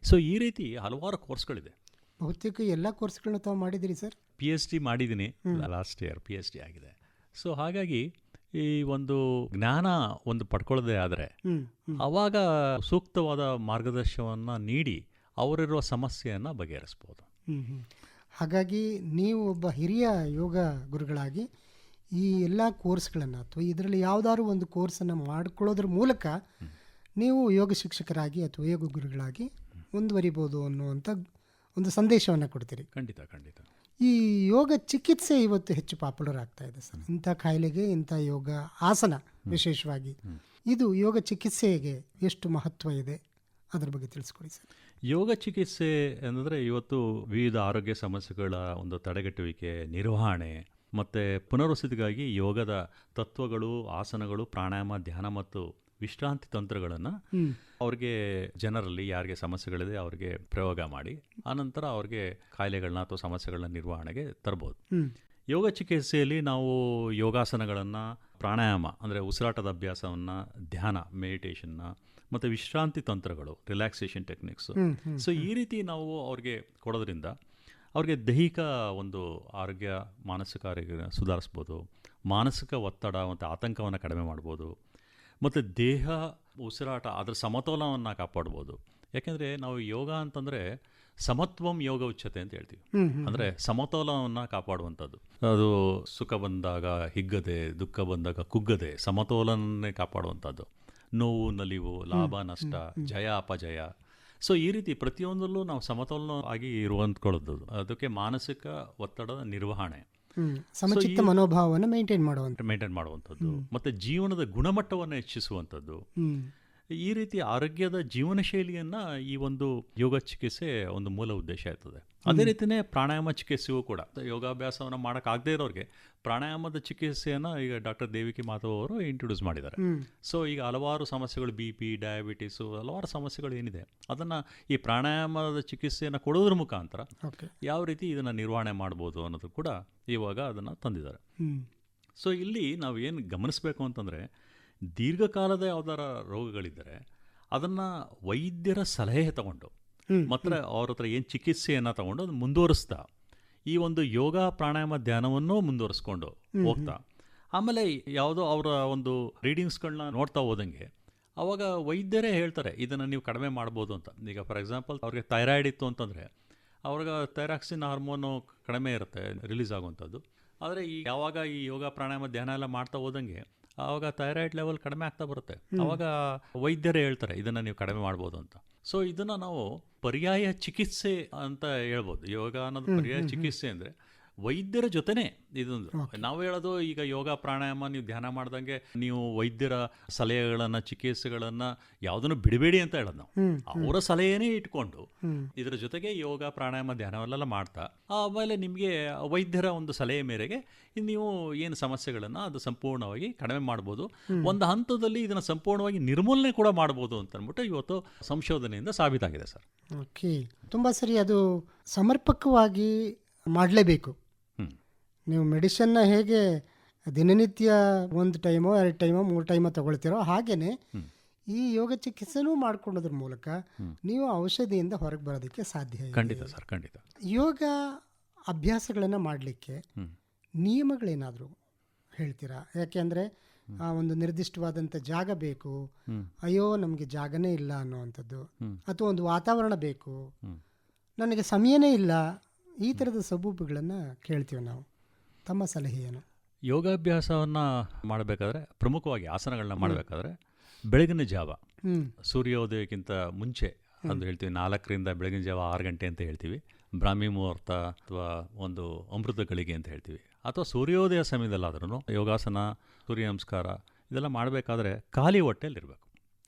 ಸೊ ಈ ರೀತಿ ಹಲವಾರು ಕೋರ್ಸ್ಗಳಿದೆ. ಬಹುತೇಕ ಎಲ್ಲ ಕೋರ್ಸ್ಗಳನ್ನ ತಾವು ಮಾಡಿದ್ದೀರಿ ಸರ್? PhD ಮಾಡಿದ್ದೀನಿ, ಲಾಸ್ಟ್ ಇಯರ್ PhD ಆಗಿದೆ. ಸೊ ಹಾಗಾಗಿ ಈ ಒಂದು ಜ್ಞಾನ ಒಂದು ಪಡ್ಕೊಳ್ಳೋದೇ ಆದರೆ ಆವಾಗ ಸೂಕ್ತವಾದ ಮಾರ್ಗದರ್ಶನವನ್ನು ನೀಡಿ ಅವರಿರುವ ಸಮಸ್ಯೆಯನ್ನು ಬಗೆಹರಿಸ್ಬೋದು. ಹಾಗಾಗಿ ನೀವು ಒಬ್ಬ ಹಿರಿಯ ಯೋಗ ಗುರುಗಳಾಗಿ ಈ ಎಲ್ಲ ಕೋರ್ಸ್ಗಳನ್ನು ಅಥವಾ ಇದರಲ್ಲಿ ಯಾವುದಾದ್ರು ಒಂದು ಕೋರ್ಸನ್ನು ಮಾಡಿಕೊಳ್ಳೋದ್ರ ಮೂಲಕ ನೀವು ಯೋಗ ಶಿಕ್ಷಕರಾಗಿ ಅಥವಾ ಯೋಗ ಗುರುಗಳಾಗಿ ಮುಂದುವರಿಬೋದು ಅನ್ನುವಂಥ ಒಂದು ಸಂದೇಶವನ್ನು ಕೊಡ್ತೀರಿ. ಖಂಡಿತ ಖಂಡಿತ. ಈ ಯೋಗ ಚಿಕಿತ್ಸೆ ಇವತ್ತು ಹೆಚ್ಚು ಪಾಪ್ಯುಲರ್ ಆಗ್ತಾ ಇದೆ ಸರ್. ಇಂಥ ಕಾಯಿಲೆಗೆ ಇಂಥ ಯೋಗ ಆಸನ ವಿಶೇಷವಾಗಿ, ಇದು ಯೋಗ ಚಿಕಿತ್ಸೆಗೆ ಎಷ್ಟು ಮಹತ್ವ ಇದೆ ಅದ್ರ ಬಗ್ಗೆ ತಿಳಿಸ್ಕೊಡಿ ಸರ್. ಯೋಗ ಚಿಕಿತ್ಸೆ ಅಂದರೆ ಇವತ್ತು ವಿವಿಧ ಆರೋಗ್ಯ ಸಮಸ್ಯೆಗಳ ಒಂದು ತಡೆಗಟ್ಟುವಿಕೆ, ನಿರ್ವಹಣೆ ಮತ್ತು ಪುನರ್ವಸತಿಗಾಗಿ ಯೋಗದ ತತ್ವಗಳು, ಆಸನಗಳು, ಪ್ರಾಣಾಯಾಮ, ಧ್ಯಾನ ಮತ್ತು ವಿಶ್ರಾಂತಿ ತಂತ್ರಗಳನ್ನು ಅವ್ರಿಗೆ, ಜನರಲ್ಲಿ ಯಾರಿಗೆ ಸಮಸ್ಯೆಗಳಿದೆ ಅವ್ರಿಗೆ ಪ್ರಯೋಗ ಮಾಡಿ ಆನಂತರ ಅವ್ರಿಗೆ ಕಾಯಿಲೆಗಳನ್ನ ಅಥವಾ ಸಮಸ್ಯೆಗಳನ್ನ ನಿರ್ವಹಣೆಗೆ ತರ್ಬೋದು. ಯೋಗ ಚಿಕಿತ್ಸೆಯಲ್ಲಿ ನಾವು ಯೋಗಾಸನಗಳನ್ನು, ಪ್ರಾಣಾಯಾಮ ಅಂದರೆ ಉಸಿರಾಟದ ಅಭ್ಯಾಸವನ್ನು, ಧ್ಯಾನ ಮೆಡಿಟೇಷನ್ನ ಮತ್ತು ವಿಶ್ರಾಂತಿ ತಂತ್ರಗಳು, ರಿಲ್ಯಾಕ್ಸೇಷನ್ ಟೆಕ್ನಿಕ್ಸು, ಸೊ ಈ ರೀತಿ ನಾವು ಅವ್ರಿಗೆ ಕೊಡೋದ್ರಿಂದ ಅವ್ರಿಗೆ ದೈಹಿಕ ಒಂದು ಆರೋಗ್ಯ, ಮಾನಸಿಕ ಆರೋಗ್ಯ ಸುಧಾರಿಸ್ಬೋದು, ಮಾನಸಿಕ ಒತ್ತಡ ಮತ್ತು ಆತಂಕವನ್ನು ಕಡಿಮೆ ಮಾಡ್ಬೋದು, ಮತ್ತು ದೇಹ ಉಸಿರಾಟ ಅದರ ಸಮತೋಲನವನ್ನು ಕಾಪಾಡ್ಬೋದು. ಯಾಕೆಂದರೆ ನಾವು ಯೋಗ ಅಂತಂದರೆ ಸಮತ್ವಂ ಯೋಗ ಉಚ್ಯತೆ ಅಂತ ಹೇಳ್ತೀವಿ. ಅಂದರೆ ಸಮತೋಲನವನ್ನು ಕಾಪಾಡುವಂಥದ್ದು. ಅದು ಸುಖ ಬಂದಾಗ ಹಿಗ್ಗದೆ, ದುಃಖ ಬಂದಾಗ ಕುಗ್ಗದೆ ಸಮತೋಲನನ್ನೇ ಕಾಪಾಡುವಂಥದ್ದು. ನೋವು ನಲಿವು, ಲಾಭ ನಷ್ಟ, ಜಯ ಅಪಜಯ, ಸೊ ಈ ರೀತಿ ಪ್ರತಿಯೊಂದರಲ್ಲೂ ನಾವು ಸಮತೋಲನ ಆಗಿ ಇರುವಂತ್ಕೊಳ್ಳೋದು. ಅದಕ್ಕೆ ಮಾನಸಿಕ ಒತ್ತಡದ ನಿರ್ವಹಣೆ, ಸಮಚಿತ್ತ ಮನೋಭಾವವನ್ನು ಮೇಂಟೈನ್ ಮಾಡುವಂಥದ್ದು ಮತ್ತು ಜೀವನದ ಗುಣಮಟ್ಟವನ್ನು ಹೆಚ್ಚಿಸುವಂಥದ್ದು. ಈ ರೀತಿ ಆರೋಗ್ಯದ ಜೀವನ ಶೈಲಿಯನ್ನು ಈ ಒಂದು ಯೋಗ ಚಿಕಿತ್ಸೆ ಒಂದು ಮೂಲ ಉದ್ದೇಶ ಇರ್ತದೆ. ಅದೇ ರೀತಿಯೇ ಪ್ರಾಣಾಯಾಮ ಚಿಕಿತ್ಸೆಯೂ ಕೂಡ ಯೋಗಾಭ್ಯಾಸವನ್ನು ಮಾಡೋಕ್ಕಾಗದೇ ಇರೋರಿಗೆ ಪ್ರಾಣಾಯಾಮದ ಚಿಕಿತ್ಸೆಯನ್ನು ಈಗ ಡಾಕ್ಟರ್ ದೇವಿಕಿ ಮಾಧವ್ ಅವರು ಇಂಟ್ರೊಡ್ಯೂಸ್ ಮಾಡಿದ್ದಾರೆ. ಸೊ ಈಗ ಹಲವಾರು ಸಮಸ್ಯೆಗಳು, BP, ಡಯಾಬಿಟೀಸು, ಹಲವಾರು ಸಮಸ್ಯೆಗಳು ಏನಿದೆ ಅದನ್ನು ಈ ಪ್ರಾಣಾಯಾಮದ ಚಿಕಿತ್ಸೆಯನ್ನು ಕೊಡೋದ್ರ ಮುಖಾಂತರ ಯಾವ ರೀತಿ ಇದನ್ನು ನಿರ್ವಹಣೆ ಮಾಡ್ಬೋದು ಅನ್ನೋದು ಕೂಡ ಇವಾಗ ಅದನ್ನು ತಂದಿದ್ದಾರೆ. ಸೊ ಇಲ್ಲಿ ನಾವು ಏನು ಗಮನಿಸಬೇಕು ಅಂತಂದರೆ, ದೀರ್ಘಕಾಲದ ಯಾವ್ದಾರ ರೋಗಗಳಿದ್ದರೆ ಅದನ್ನು ವೈದ್ಯರ ಸಲಹೆ ತಗೊಂಡು ಮತ್ತು ಅವ್ರ ಹತ್ರ ಏನು ಚಿಕಿತ್ಸೆಯನ್ನು ತಗೊಂಡು ಅದು ಮುಂದುವರಿಸ್ತಾ ಈ ಒಂದು ಯೋಗ ಪ್ರಾಣಾಯಾಮ ಧ್ಯಾನವನ್ನು ಮುಂದುವರಿಸ್ಕೊಂಡು ಹೋಗ್ತಾ ಆಮೇಲೆ ಯಾವುದೋ ಅವರ ಒಂದು ರೀಡಿಂಗ್ಸ್ಗಳನ್ನ ನೋಡ್ತಾ ಹೋದಂಗೆ ಅವಾಗ ವೈದ್ಯರೇ ಹೇಳ್ತಾರೆ ಇದನ್ನು ನೀವು ಕಡಿಮೆ ಮಾಡ್ಬೋದು ಅಂತ. ಈಗ ಫಾರ್ ಎಕ್ಸಾಂಪಲ್ ಅವ್ರಿಗೆ ಥೈರಾಯ್ಡ್ ಇತ್ತು ಅಂತಂದರೆ ಅವ್ರಿಗೆ ಥೈರಾಕ್ಸಿನ್ ಹಾರ್ಮೋನು ಕಡಿಮೆ ಇರುತ್ತೆ, ರಿಲೀಸ್ ಆಗುವಂಥದ್ದು. ಆದರೆ ಯಾವಾಗ ಈ ಯೋಗ ಪ್ರಾಣಾಯಾಮ ಧ್ಯಾನ ಎಲ್ಲ ಮಾಡ್ತಾ ಹೋದಂಗೆ ಆವಾಗ ಥೈರಾಯ್ಡ್ ಲೆವೆಲ್ ಕಡಿಮೆ ಆಗ್ತಾ ಬರುತ್ತೆ. ಆವಾಗ ವೈದ್ಯರೇ ಹೇಳ್ತಾರೆ ಇದನ್ನು ನೀವು ಕಡಿಮೆ ಮಾಡ್ಬೋದು ಅಂತ. ಸೊ ಇದನ್ನು ನಾವು ಪರ್ಯಾಯ ಚಿಕಿತ್ಸೆ ಅಂತ ಹೇಳ್ಬೋದು. ಯೋಗ ಅನ್ನೋದು ಪರ್ಯಾಯ ಚಿಕಿತ್ಸೆ ಅಂದರೆ ವೈದ್ಯರ ಜೊತೆನೆ ಇದೊಂದು ನಾವು ಹೇಳೋದು ಈಗ ಯೋಗ ಪ್ರಾಣಾಯಾಮ ನೀವು ಧ್ಯಾನ ಮಾಡ್ದಂಗೆ ನೀವು ವೈದ್ಯರ ಸಲಹೆಗಳನ್ನು ಚಿಕಿತ್ಸೆಗಳನ್ನು ಯಾವುದನ್ನು ಬಿಡಬೇಡಿ ಅಂತ ಹೇಳೋದು ನಾವು. ಅವರ ಸಲಹೆನೇ ಇಟ್ಕೊಂಡು ಇದರ ಜೊತೆಗೆ ಯೋಗ ಪ್ರಾಣಾಯಾಮ ಧ್ಯಾನವೆಲ್ಲ ಮಾಡ್ತಾ ಆಮೇಲೆ ನಿಮಗೆ ವೈದ್ಯರ ಒಂದು ಸಲಹೆ ಮೇರೆಗೆ ನೀವು ಏನು ಸಮಸ್ಯೆಗಳನ್ನು ಅದು ಸಂಪೂರ್ಣವಾಗಿ ಕಡಿಮೆ ಮಾಡ್ಬೋದು, ಒಂದು ಹಂತದಲ್ಲಿ ಇದನ್ನು ಸಂಪೂರ್ಣವಾಗಿ ನಿರ್ಮೂಲನೆ ಕೂಡ ಮಾಡ್ಬೋದು ಅಂತ ಅಂದ್ಬಿಟ್ಟು ಇವತ್ತು ಸಂಶೋಧನೆಯಿಂದ ಸಾಬೀತಾಗಿದೆ ಸರ್. ಓಕೆ, ತುಂಬ ಸರಿ. ಅದು ಸಮರ್ಪಕವಾಗಿ ಮಾಡಲೇಬೇಕು. ನೀವು ಮೆಡಿಷನ್ನ ಹೇಗೆ ದಿನನಿತ್ಯ 1 ಟೈಮೋ 2 ಟೈಮೋ 3 ಟೈಮೋ ತಗೊಳ್ತೀರೋ ಹಾಗೇನೆ ಈ ಯೋಗ ಚಿಕಿತ್ಸೆನೂ ಮಾಡ್ಕೊಳ್ಳೋದ್ರ ಮೂಲಕ ನೀವು ಔಷಧಿಯಿಂದ ಹೊರಗೆ ಬರೋದಕ್ಕೆ ಸಾಧ್ಯ ಇದೆ. ಖಂಡಿತ ಸರ್, ಖಂಡಿತ. ಯೋಗ ಅಭ್ಯಾಸಗಳನ್ನು ಮಾಡಲಿಕ್ಕೆ ನಿಯಮಗಳೇನಾದರೂ ಹೇಳ್ತೀರಾ? ಯಾಕೆಂದರೆ ಒಂದು ನಿರ್ದಿಷ್ಟವಾದಂಥ ಜಾಗ ಬೇಕು, ಅಯ್ಯೋ ನಮಗೆ ಜಾಗನೇ ಇಲ್ಲ ಅನ್ನೋವಂಥದ್ದು, ಅಥವಾ ಒಂದು ವಾತಾವರಣ ಬೇಕು, ನನಗೆ ಸಮಯನೇ ಇಲ್ಲ, ಈ ಥರದ ಸಬೂಬುಗಳನ್ನು ಕೇಳ್ತೀವಿ ನಾವು. ತಮ್ಮ ಸಲಹೆ ಏನು? ಯೋಗಾಭ್ಯಾಸವನ್ನು ಮಾಡಬೇಕಾದ್ರೆ ಪ್ರಮುಖವಾಗಿ ಆಸನಗಳನ್ನ ಮಾಡಬೇಕಾದ್ರೆ ಬೆಳಗಿನ ಜಾವ ಸೂರ್ಯೋದಯಕ್ಕಿಂತ ಮುಂಚೆ ಅಂತ ಹೇಳ್ತೀವಿ, 4ರಿಂದ ಬೆಳಗಿನ ಜಾವ 6 ಗಂಟೆ ಅಂತ ಹೇಳ್ತೀವಿ, ಬ್ರಾಹ್ಮಿ ಮುಹೂರ್ತ ಅಥವಾ ಒಂದು ಅಮೃತ ಗಳಿಗೆ ಅಂತ ಹೇಳ್ತೀವಿ, ಅಥವಾ ಸೂರ್ಯೋದಯ ಸಮಯದಲ್ಲಾದ್ರೂ ಯೋಗಾಸನ, ಸೂರ್ಯ ನಮಸ್ಕಾರ ಇದೆಲ್ಲ ಮಾಡಬೇಕಾದ್ರೆ ಖಾಲಿ ಹೊಟ್ಟೆಯಲ್ಲಿರಬೇಕು.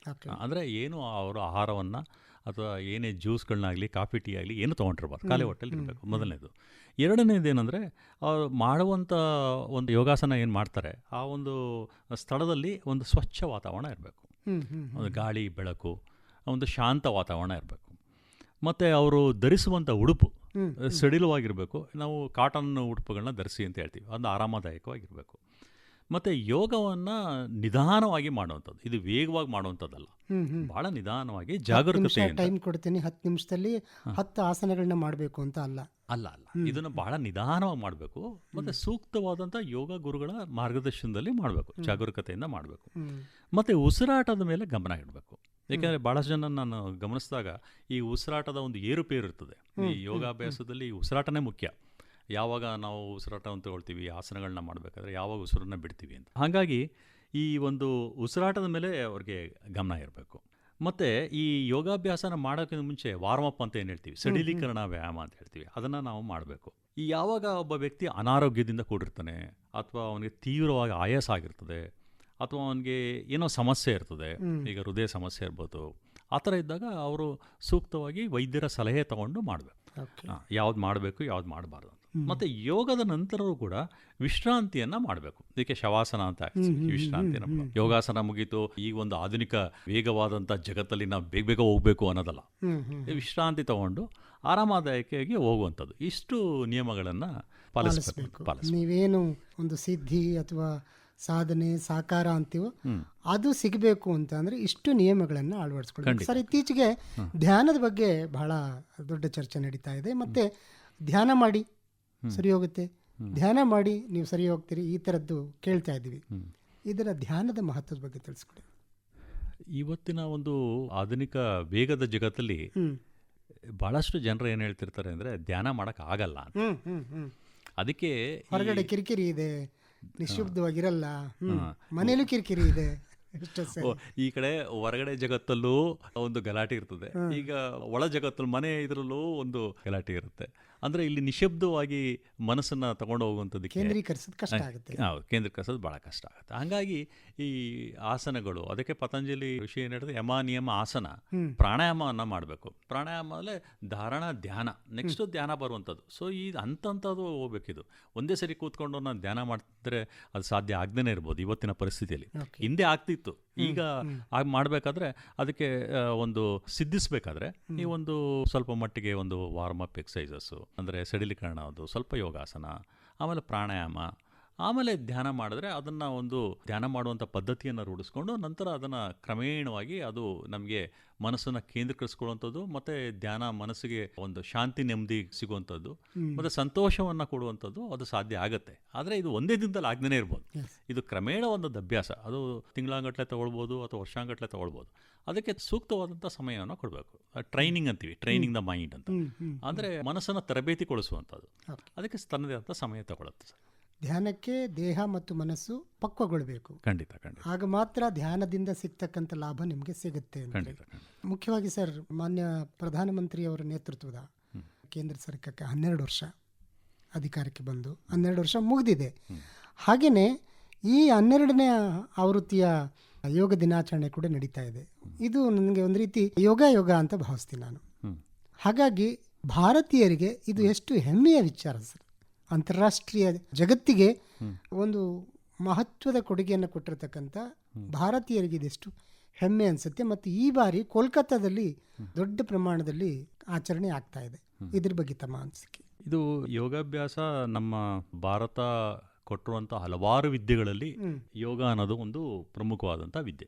ಅಂದರೆ ಏನು ಅವರು ಆಹಾರವನ್ನು ಅಥವಾ ಏನೇ ಜ್ಯೂಸ್ಗಳನ್ನಾಗಲಿ ಕಾಫಿ ಟೀ ಆಗಲಿ ಏನು ತೊಗೊಂಡಿರ್ಬಾರ್ದು, ಖಾಲಿ ಹೊಟ್ಟೆಲಿ ಇರಬೇಕು ಮೊದಲನೇದು. ಎರಡನೇದು ಏನಂದರೆ ಅವ್ರು ಮಾಡುವಂಥ ಒಂದು ಯೋಗಾಸನ ಏನು ಮಾಡ್ತಾರೆ ಆ ಒಂದು ಸ್ಥಳದಲ್ಲಿ ಒಂದು ಸ್ವಚ್ಛ ವಾತಾವರಣ ಇರಬೇಕು, ಒಂದು ಗಾಳಿ ಬೆಳಕು, ಒಂದು ಶಾಂತ ವಾತಾವರಣ ಇರಬೇಕು. ಮತ್ತು ಅವರು ಧರಿಸುವಂಥ ಉಡುಪು ಸಡಿಲವಾಗಿರಬೇಕು. ನಾವು ಕಾಟನ್ ಉಡುಪುಗಳನ್ನ ಧರಿಸಿ ಅಂತ ಹೇಳ್ತೀವಿ, ಅದು ಆರಾಮದಾಯಕವಾಗಿರಬೇಕು. ಮತ್ತು ಯೋಗವನ್ನು ನಿಧಾನವಾಗಿ ಮಾಡುವಂಥದ್ದು, ಇದು ವೇಗವಾಗಿ ಮಾಡುವಂಥದ್ದಲ್ಲ, ಭಾಳ ನಿಧಾನವಾಗಿ ಜಾಗರೂಕತೆಯಿಂದ. ಟೈಮ್ ಕೊಡ್ತೀನಿ, 10 ನಿಮಿಷದಲ್ಲಿ 10 ಆಸನಗಳನ್ನ ಮಾಡಬೇಕು ಅಂತ ಅಲ್ಲ ಅಲ್ಲ ಅಲ್ಲ ಇದನ್ನು ಭಾಳ ನಿಧಾನವಾಗಿ ಮಾಡಬೇಕು. ಮತ್ತು ಸೂಕ್ತವಾದಂಥ ಯೋಗ ಗುರುಗಳ ಮಾರ್ಗದರ್ಶನದಲ್ಲಿ ಮಾಡಬೇಕು, ಜಾಗರೂಕತೆಯಿಂದ ಮಾಡಬೇಕು. ಮತ್ತು ಉಸಿರಾಟದ ಮೇಲೆ ಗಮನ ಇಡಬೇಕು. ಏಕೆಂದರೆ ಭಾಳಷ್ಟು ಜನ ನಾನು ಗಮನಿಸಿದಾಗ ಈ ಉಸಿರಾಟದ ಒಂದು ಏರುಪೇರು ಇರ್ತದೆ. ಈ ಯೋಗಾಭ್ಯಾಸದಲ್ಲಿ ಈ ಉಸಿರಾಟನೇ ಮುಖ್ಯ. ಯಾವಾಗ ನಾವು ಉಸಿರಾಟವನ್ನು ತಗೊಳ್ತೀವಿ, ಆಸನಗಳನ್ನ ಮಾಡಬೇಕಾದ್ರೆ ಯಾವಾಗ ಉಸಿರನ್ನ ಬಿಡ್ತೀವಿ ಅಂತ. ಹಾಗಾಗಿ ಈ ಒಂದು ಉಸಿರಾಟದ ಮೇಲೆ ಅವ್ರಿಗೆ ಗಮನ ಇರಬೇಕು. ಮತ್ತು ಈ ಯೋಗಾಭ್ಯಾಸನ ಮಾಡೋಕ್ಕಿಂತ ಮುಂಚೆ ವಾರ್ಮಪ್ ಅಂತ ಏನು ಹೇಳ್ತೀವಿ, ಸಡಿಲೀಕರಣ ವ್ಯಾಯಾಮ ಅಂತ ಹೇಳ್ತೀವಿ, ಅದನ್ನು ನಾವು ಮಾಡಬೇಕು. ಈ ಯಾವಾಗ ಒಬ್ಬ ವ್ಯಕ್ತಿ ಅನಾರೋಗ್ಯದಿಂದ ಕೂಡಿರ್ತಾನೆ, ಅಥವಾ ಅವನಿಗೆ ತೀವ್ರವಾಗಿ ಆಯಾಸ ಆಗಿರ್ತದೆ, ಅಥವಾ ಅವನಿಗೆ ಏನೋ ಸಮಸ್ಯೆ ಇರ್ತದೆ, ಈಗ ಹೃದಯ ಸಮಸ್ಯೆ ಇರ್ಬೋದು, ಆ ಥರ ಇದ್ದಾಗ ಅವರು ಸೂಕ್ತವಾಗಿ ವೈದ್ಯರ ಸಲಹೆ ತಗೊಂಡು ಮಾಡಬೇಕು, ಯಾವ್ದು ಮಾಡಬೇಕು ಯಾವ್ದು ಮಾಡಬಾರ್ದು. ಮತ್ತು ಯೋಗದ ನಂತರವೂ ಕೂಡ ವಿಶ್ರಾಂತಿಯನ್ನು ಮಾಡಬೇಕು. ಇದಕ್ಕೆ ಶವಾಸನ ಅಂತ ವಿಶ್ರಾಂತಿಯನ್ನು. ಯೋಗಾಸನ ಮುಗೀತು, ಈಗ ಒಂದು ಆಧುನಿಕ ವೇಗವಾದಂಥ ಜಗತ್ತಲ್ಲಿ ನಾವು ಬೇಗ ಬೇಗ ಹೋಗಬೇಕು ಅನ್ನೋದಲ್ಲ, ವಿಶ್ರಾಂತಿ ತಗೊಂಡು ಆರಾಮದಾಯಕವಾಗಿ ಹೋಗುವಂಥದ್ದು. ಇಷ್ಟು ನಿಯಮಗಳನ್ನು ಪಾಲಿಸಬೇಕು. ನೀವೇನು ಒಂದು ಸಿದ್ಧಿ ಅಥವಾ ಸಾಧನೆ ಸಾಕಾರ ಅಂತೀವೋ ಅದು ಸಿಗಬೇಕು ಅಂತ ಅಂದರೆ ಇಷ್ಟು ನಿಯಮಗಳನ್ನು ಅಳವಡಿಸ್ಕೊಳ್ಬೇಕು. ಸರ್, ಇತ್ತೀಚೆಗೆ ಧ್ಯಾನದ ಬಗ್ಗೆ ಬಹಳ ದೊಡ್ಡ ಚರ್ಚೆ ನಡೀತಾ ಇದೆ. ಮತ್ತು ಧ್ಯಾನ ಮಾಡಿ ಸರಿ ಹೋಗುತ್ತೆ, ಧ್ಯಾನ ಮಾಡಿ ನೀವು ಸರಿ ಹೋಗ್ತೀರಿ, ಈ ಥರದ್ದು ಕೇಳ್ತಾ ಇದ್ದೀವಿ. ಇದರ ಧ್ಯಾನದ ಮಹತ್ವದ ಬಗ್ಗೆ ತಿಳಿಸ್ಕೊಡಿ. ಇವತ್ತಿನ ಒಂದು ಆಧುನಿಕ ವೇಗದ ಜಗತ್ತಲ್ಲಿ ಭಾಳಷ್ಟು ಜನರು ಏನು ಹೇಳ್ತಿರ್ತಾರೆ ಅಂದರೆ ಧ್ಯಾನ ಮಾಡೋಕ್ಕಾಗಲ್ಲ ಅಂತ. ಅದಕ್ಕೆ ಹೊರಗಡೆ ಕಿರಿಕಿರಿ ಇದೆ, ನಿಶಬ್ದವಾಗಿರಲ್ಲ, ಮನೇಲೂ ಕಿರಿಕಿರಿ ಇದೆ. ಈ ಕಡೆ ಹೊರಗಡೆ ಜಗತ್ತಲ್ಲೂ ಒಂದು ಗಲಾಟೆ ಇರ್ತದೆ, ಈಗ ಒಳ ಜಗತ್ತಲ್ಲಿ ಮನೆ ಇದರಲ್ಲೂ ಒಂದು ಗಲಾಟೆ ಇರುತ್ತೆ. ಅಂದರೆ ಇಲ್ಲಿ ನಿಶಬ್ದವಾಗಿ ಮನಸ್ಸನ್ನು ತಗೊಂಡು ಹೋಗುವಂಥದ್ದಕ್ಕೆ ಕೇಂದ್ರೀಕರಿಸೋದು ಕಷ್ಟ ಆಗುತ್ತೆ. ಹೌದು, ಕೇಂದ್ರೀಕರಿಸೋದು ಭಾಳ ಕಷ್ಟ ಆಗುತ್ತೆ. ಹಾಗಾಗಿ ಈ ಆಸನಗಳು, ಅದಕ್ಕೆ ಪತಂಜಲಿ ಋಷಿ ಏನು ಹೇಳಿದ್ರೆ ಯಮ ನಿಯಮ ಆಸನ ಪ್ರಾಣಾಯಾಮವನ್ನು ಮಾಡಬೇಕು. ಪ್ರಾಣಾಯಾಮದಲ್ಲೇ ಧಾರಣ ಧ್ಯಾನ, ನೆಕ್ಸ್ಟ್ ಧ್ಯಾನ ಬರುವಂಥದ್ದು. ಸೊ ಈ ಅಂಥದ್ದು ಹೋಗ್ಬೇಕಿದು. ಒಂದೇ ಸರಿ ಕೂತ್ಕೊಂಡು ನಾನು ಧ್ಯಾನ ಮಾಡ್ತಿದ್ರೆ ಅದು ಸಾಧ್ಯ ಆಗದೇ ಇರ್ಬೋದು ಇವತ್ತಿನ ಪರಿಸ್ಥಿತಿಯಲ್ಲಿ. ಹಿಂದೆ ಆಗ್ತಿತ್ತು, ಈಗ ಆಗ ಮಾಡಬೇಕಾದ್ರೆ ಅದಕ್ಕೆ ಒಂದು ಸಿದ್ಧಿಸಬೇಕಾದ್ರೆ ಈ ಒಂದು ಸ್ವಲ್ಪ ಮಟ್ಟಿಗೆ ಒಂದು ವಾರ್ಮಪ್ ಎಕ್ಸಸೈಸಸ್ಸು, ಅಂದರೆ ಸಡಿಲೀಕರಣ, ಅದು ಸ್ವಲ್ಪ ಯೋಗಾಸನ, ಆಮೇಲೆ ಪ್ರಾಣಾಯಾಮ, ಆಮೇಲೆ ಧ್ಯಾನ ಮಾಡಿದ್ರೆ ಅದನ್ನು ಒಂದು ಧ್ಯಾನ ಮಾಡುವಂಥ ಪದ್ಧತಿಯನ್ನು ರೂಢಿಸ್ಕೊಂಡು ನಂತರ ಅದನ್ನು ಕ್ರಮೇಣವಾಗಿ ಅದು ನಮಗೆ ಮನಸ್ಸನ್ನು ಕೇಂದ್ರೀಕರಿಸ್ಕೊಳ್ಳುವಂಥದ್ದು, ಮತ್ತು ಧ್ಯಾನ ಮನಸ್ಸಿಗೆ ಒಂದು ಶಾಂತಿ ನೆಮ್ಮದಿ ಸಿಗುವಂಥದ್ದು ಮತ್ತು ಸಂತೋಷವನ್ನು ಕೊಡುವಂಥದ್ದು ಅದು ಸಾಧ್ಯ ಆಗುತ್ತೆ. ಆದರೆ ಇದು ಒಂದೇ ದಿನದಲ್ಲಿ ಆಗದೇ ಇರ್ಬೋದು, ಇದು ಕ್ರಮೇಣ ಒಂದು ಅಭ್ಯಾಸ. ಅದು ತಿಂಗಳಾಂಗಟ್ಲೆ ತಗೊಳ್ಬೋದು ಅಥವಾ ವರ್ಷಾಂಗಟ್ಲೆ ತಗೊಳ್ಬೋದು. ಅದಕ್ಕೆ ಸೂಕ್ತವಾದಂಥ ಸಮಯವನ್ನು ಕೊಡಬೇಕು. ಟ್ರೈನಿಂಗ್ ಅಂತೀವಿ, ಟ್ರೈನಿಂಗ್ ದ ಮೈಂಡ್ ಅಂತ. ಅಂದರೆ ಮನಸ್ಸನ್ನು ತರಬೇತಿಗೊಳಿಸುವಂಥದ್ದು, ಅದಕ್ಕೆ ತನ್ನದೇ ಆದ ಸಮಯ ತಗೊಳುತ್ತೆ ಸರ್. ಧ್ಯಾನಕ್ಕೆ ದೇಹ ಮತ್ತು ಮನಸ್ಸು ಪಕ್ವಗೊಳ್ಳಬೇಕು. ಖಂಡಿತ ಖಂಡಿತ. ಆಗ ಮಾತ್ರ ಧ್ಯಾನದಿಂದ ಸಿಗ್ತಕ್ಕಂಥ ಲಾಭ ನಿಮಗೆ ಸಿಗುತ್ತೆ. ಮುಖ್ಯವಾಗಿ ಸರ್, ಮಾನ್ಯ ಪ್ರಧಾನಮಂತ್ರಿಯವರ ನೇತೃತ್ವದ ಕೇಂದ್ರ ಸರ್ಕಾರಕ್ಕೆ 12 ವರ್ಷ ಅಧಿಕಾರಕ್ಕೆ ಬಂದು 12 ವರ್ಷ ಮುಗಿದಿದೆ. ಹಾಗೆಯೇ ಈ 12ನೇ ಆವೃತ್ತಿಯ ಯೋಗ ದಿನಾಚರಣೆ ಕೂಡ ನಡೀತಾ ಇದೆ. ಇದು ನನಗೆ ಒಂದು ರೀತಿ ಯೋಗ ಅಂತ ಭಾವಿಸ್ತೀನಿ ನಾನು. ಹಾಗಾಗಿ ಭಾರತೀಯರಿಗೆ ಇದು ಎಷ್ಟು ಹೆಮ್ಮೆಯ ವಿಚಾರ ಸರ್. ಅಂತಾರಾಷ್ಟ್ರೀಯ ಜಗತ್ತಿಗೆ ಒಂದು ಮಹತ್ವದ ಕೊಡುಗೆಯನ್ನು ಕೊಟ್ಟಿರ್ತಕ್ಕಂಥ ಭಾರತೀಯರಿಗೆ ಇದೆಷ್ಟು ಹೆಮ್ಮೆ ಅನಿಸುತ್ತೆ. ಮತ್ತು ಈ ಬಾರಿ ಕೋಲ್ಕತ್ತಾದಲ್ಲಿ ದೊಡ್ಡ ಪ್ರಮಾಣದಲ್ಲಿ ಆಚರಣೆ ಆಗ್ತಾ ಇದೆ. ಇದ್ರ ಬಗ್ಗೆ ತಮ್ಮ ಅನಿಸಿಕೆ? ಇದು ಯೋಗಾಭ್ಯಾಸ ನಮ್ಮ ಭಾರತ ಕೊಟ್ಟಿರುವಂಥ ಹಲವಾರು ವಿದ್ಯೆಗಳಲ್ಲಿ ಯೋಗ ಅನ್ನೋದು ಒಂದು ಪ್ರಮುಖವಾದಂಥ ವಿದ್ಯೆ.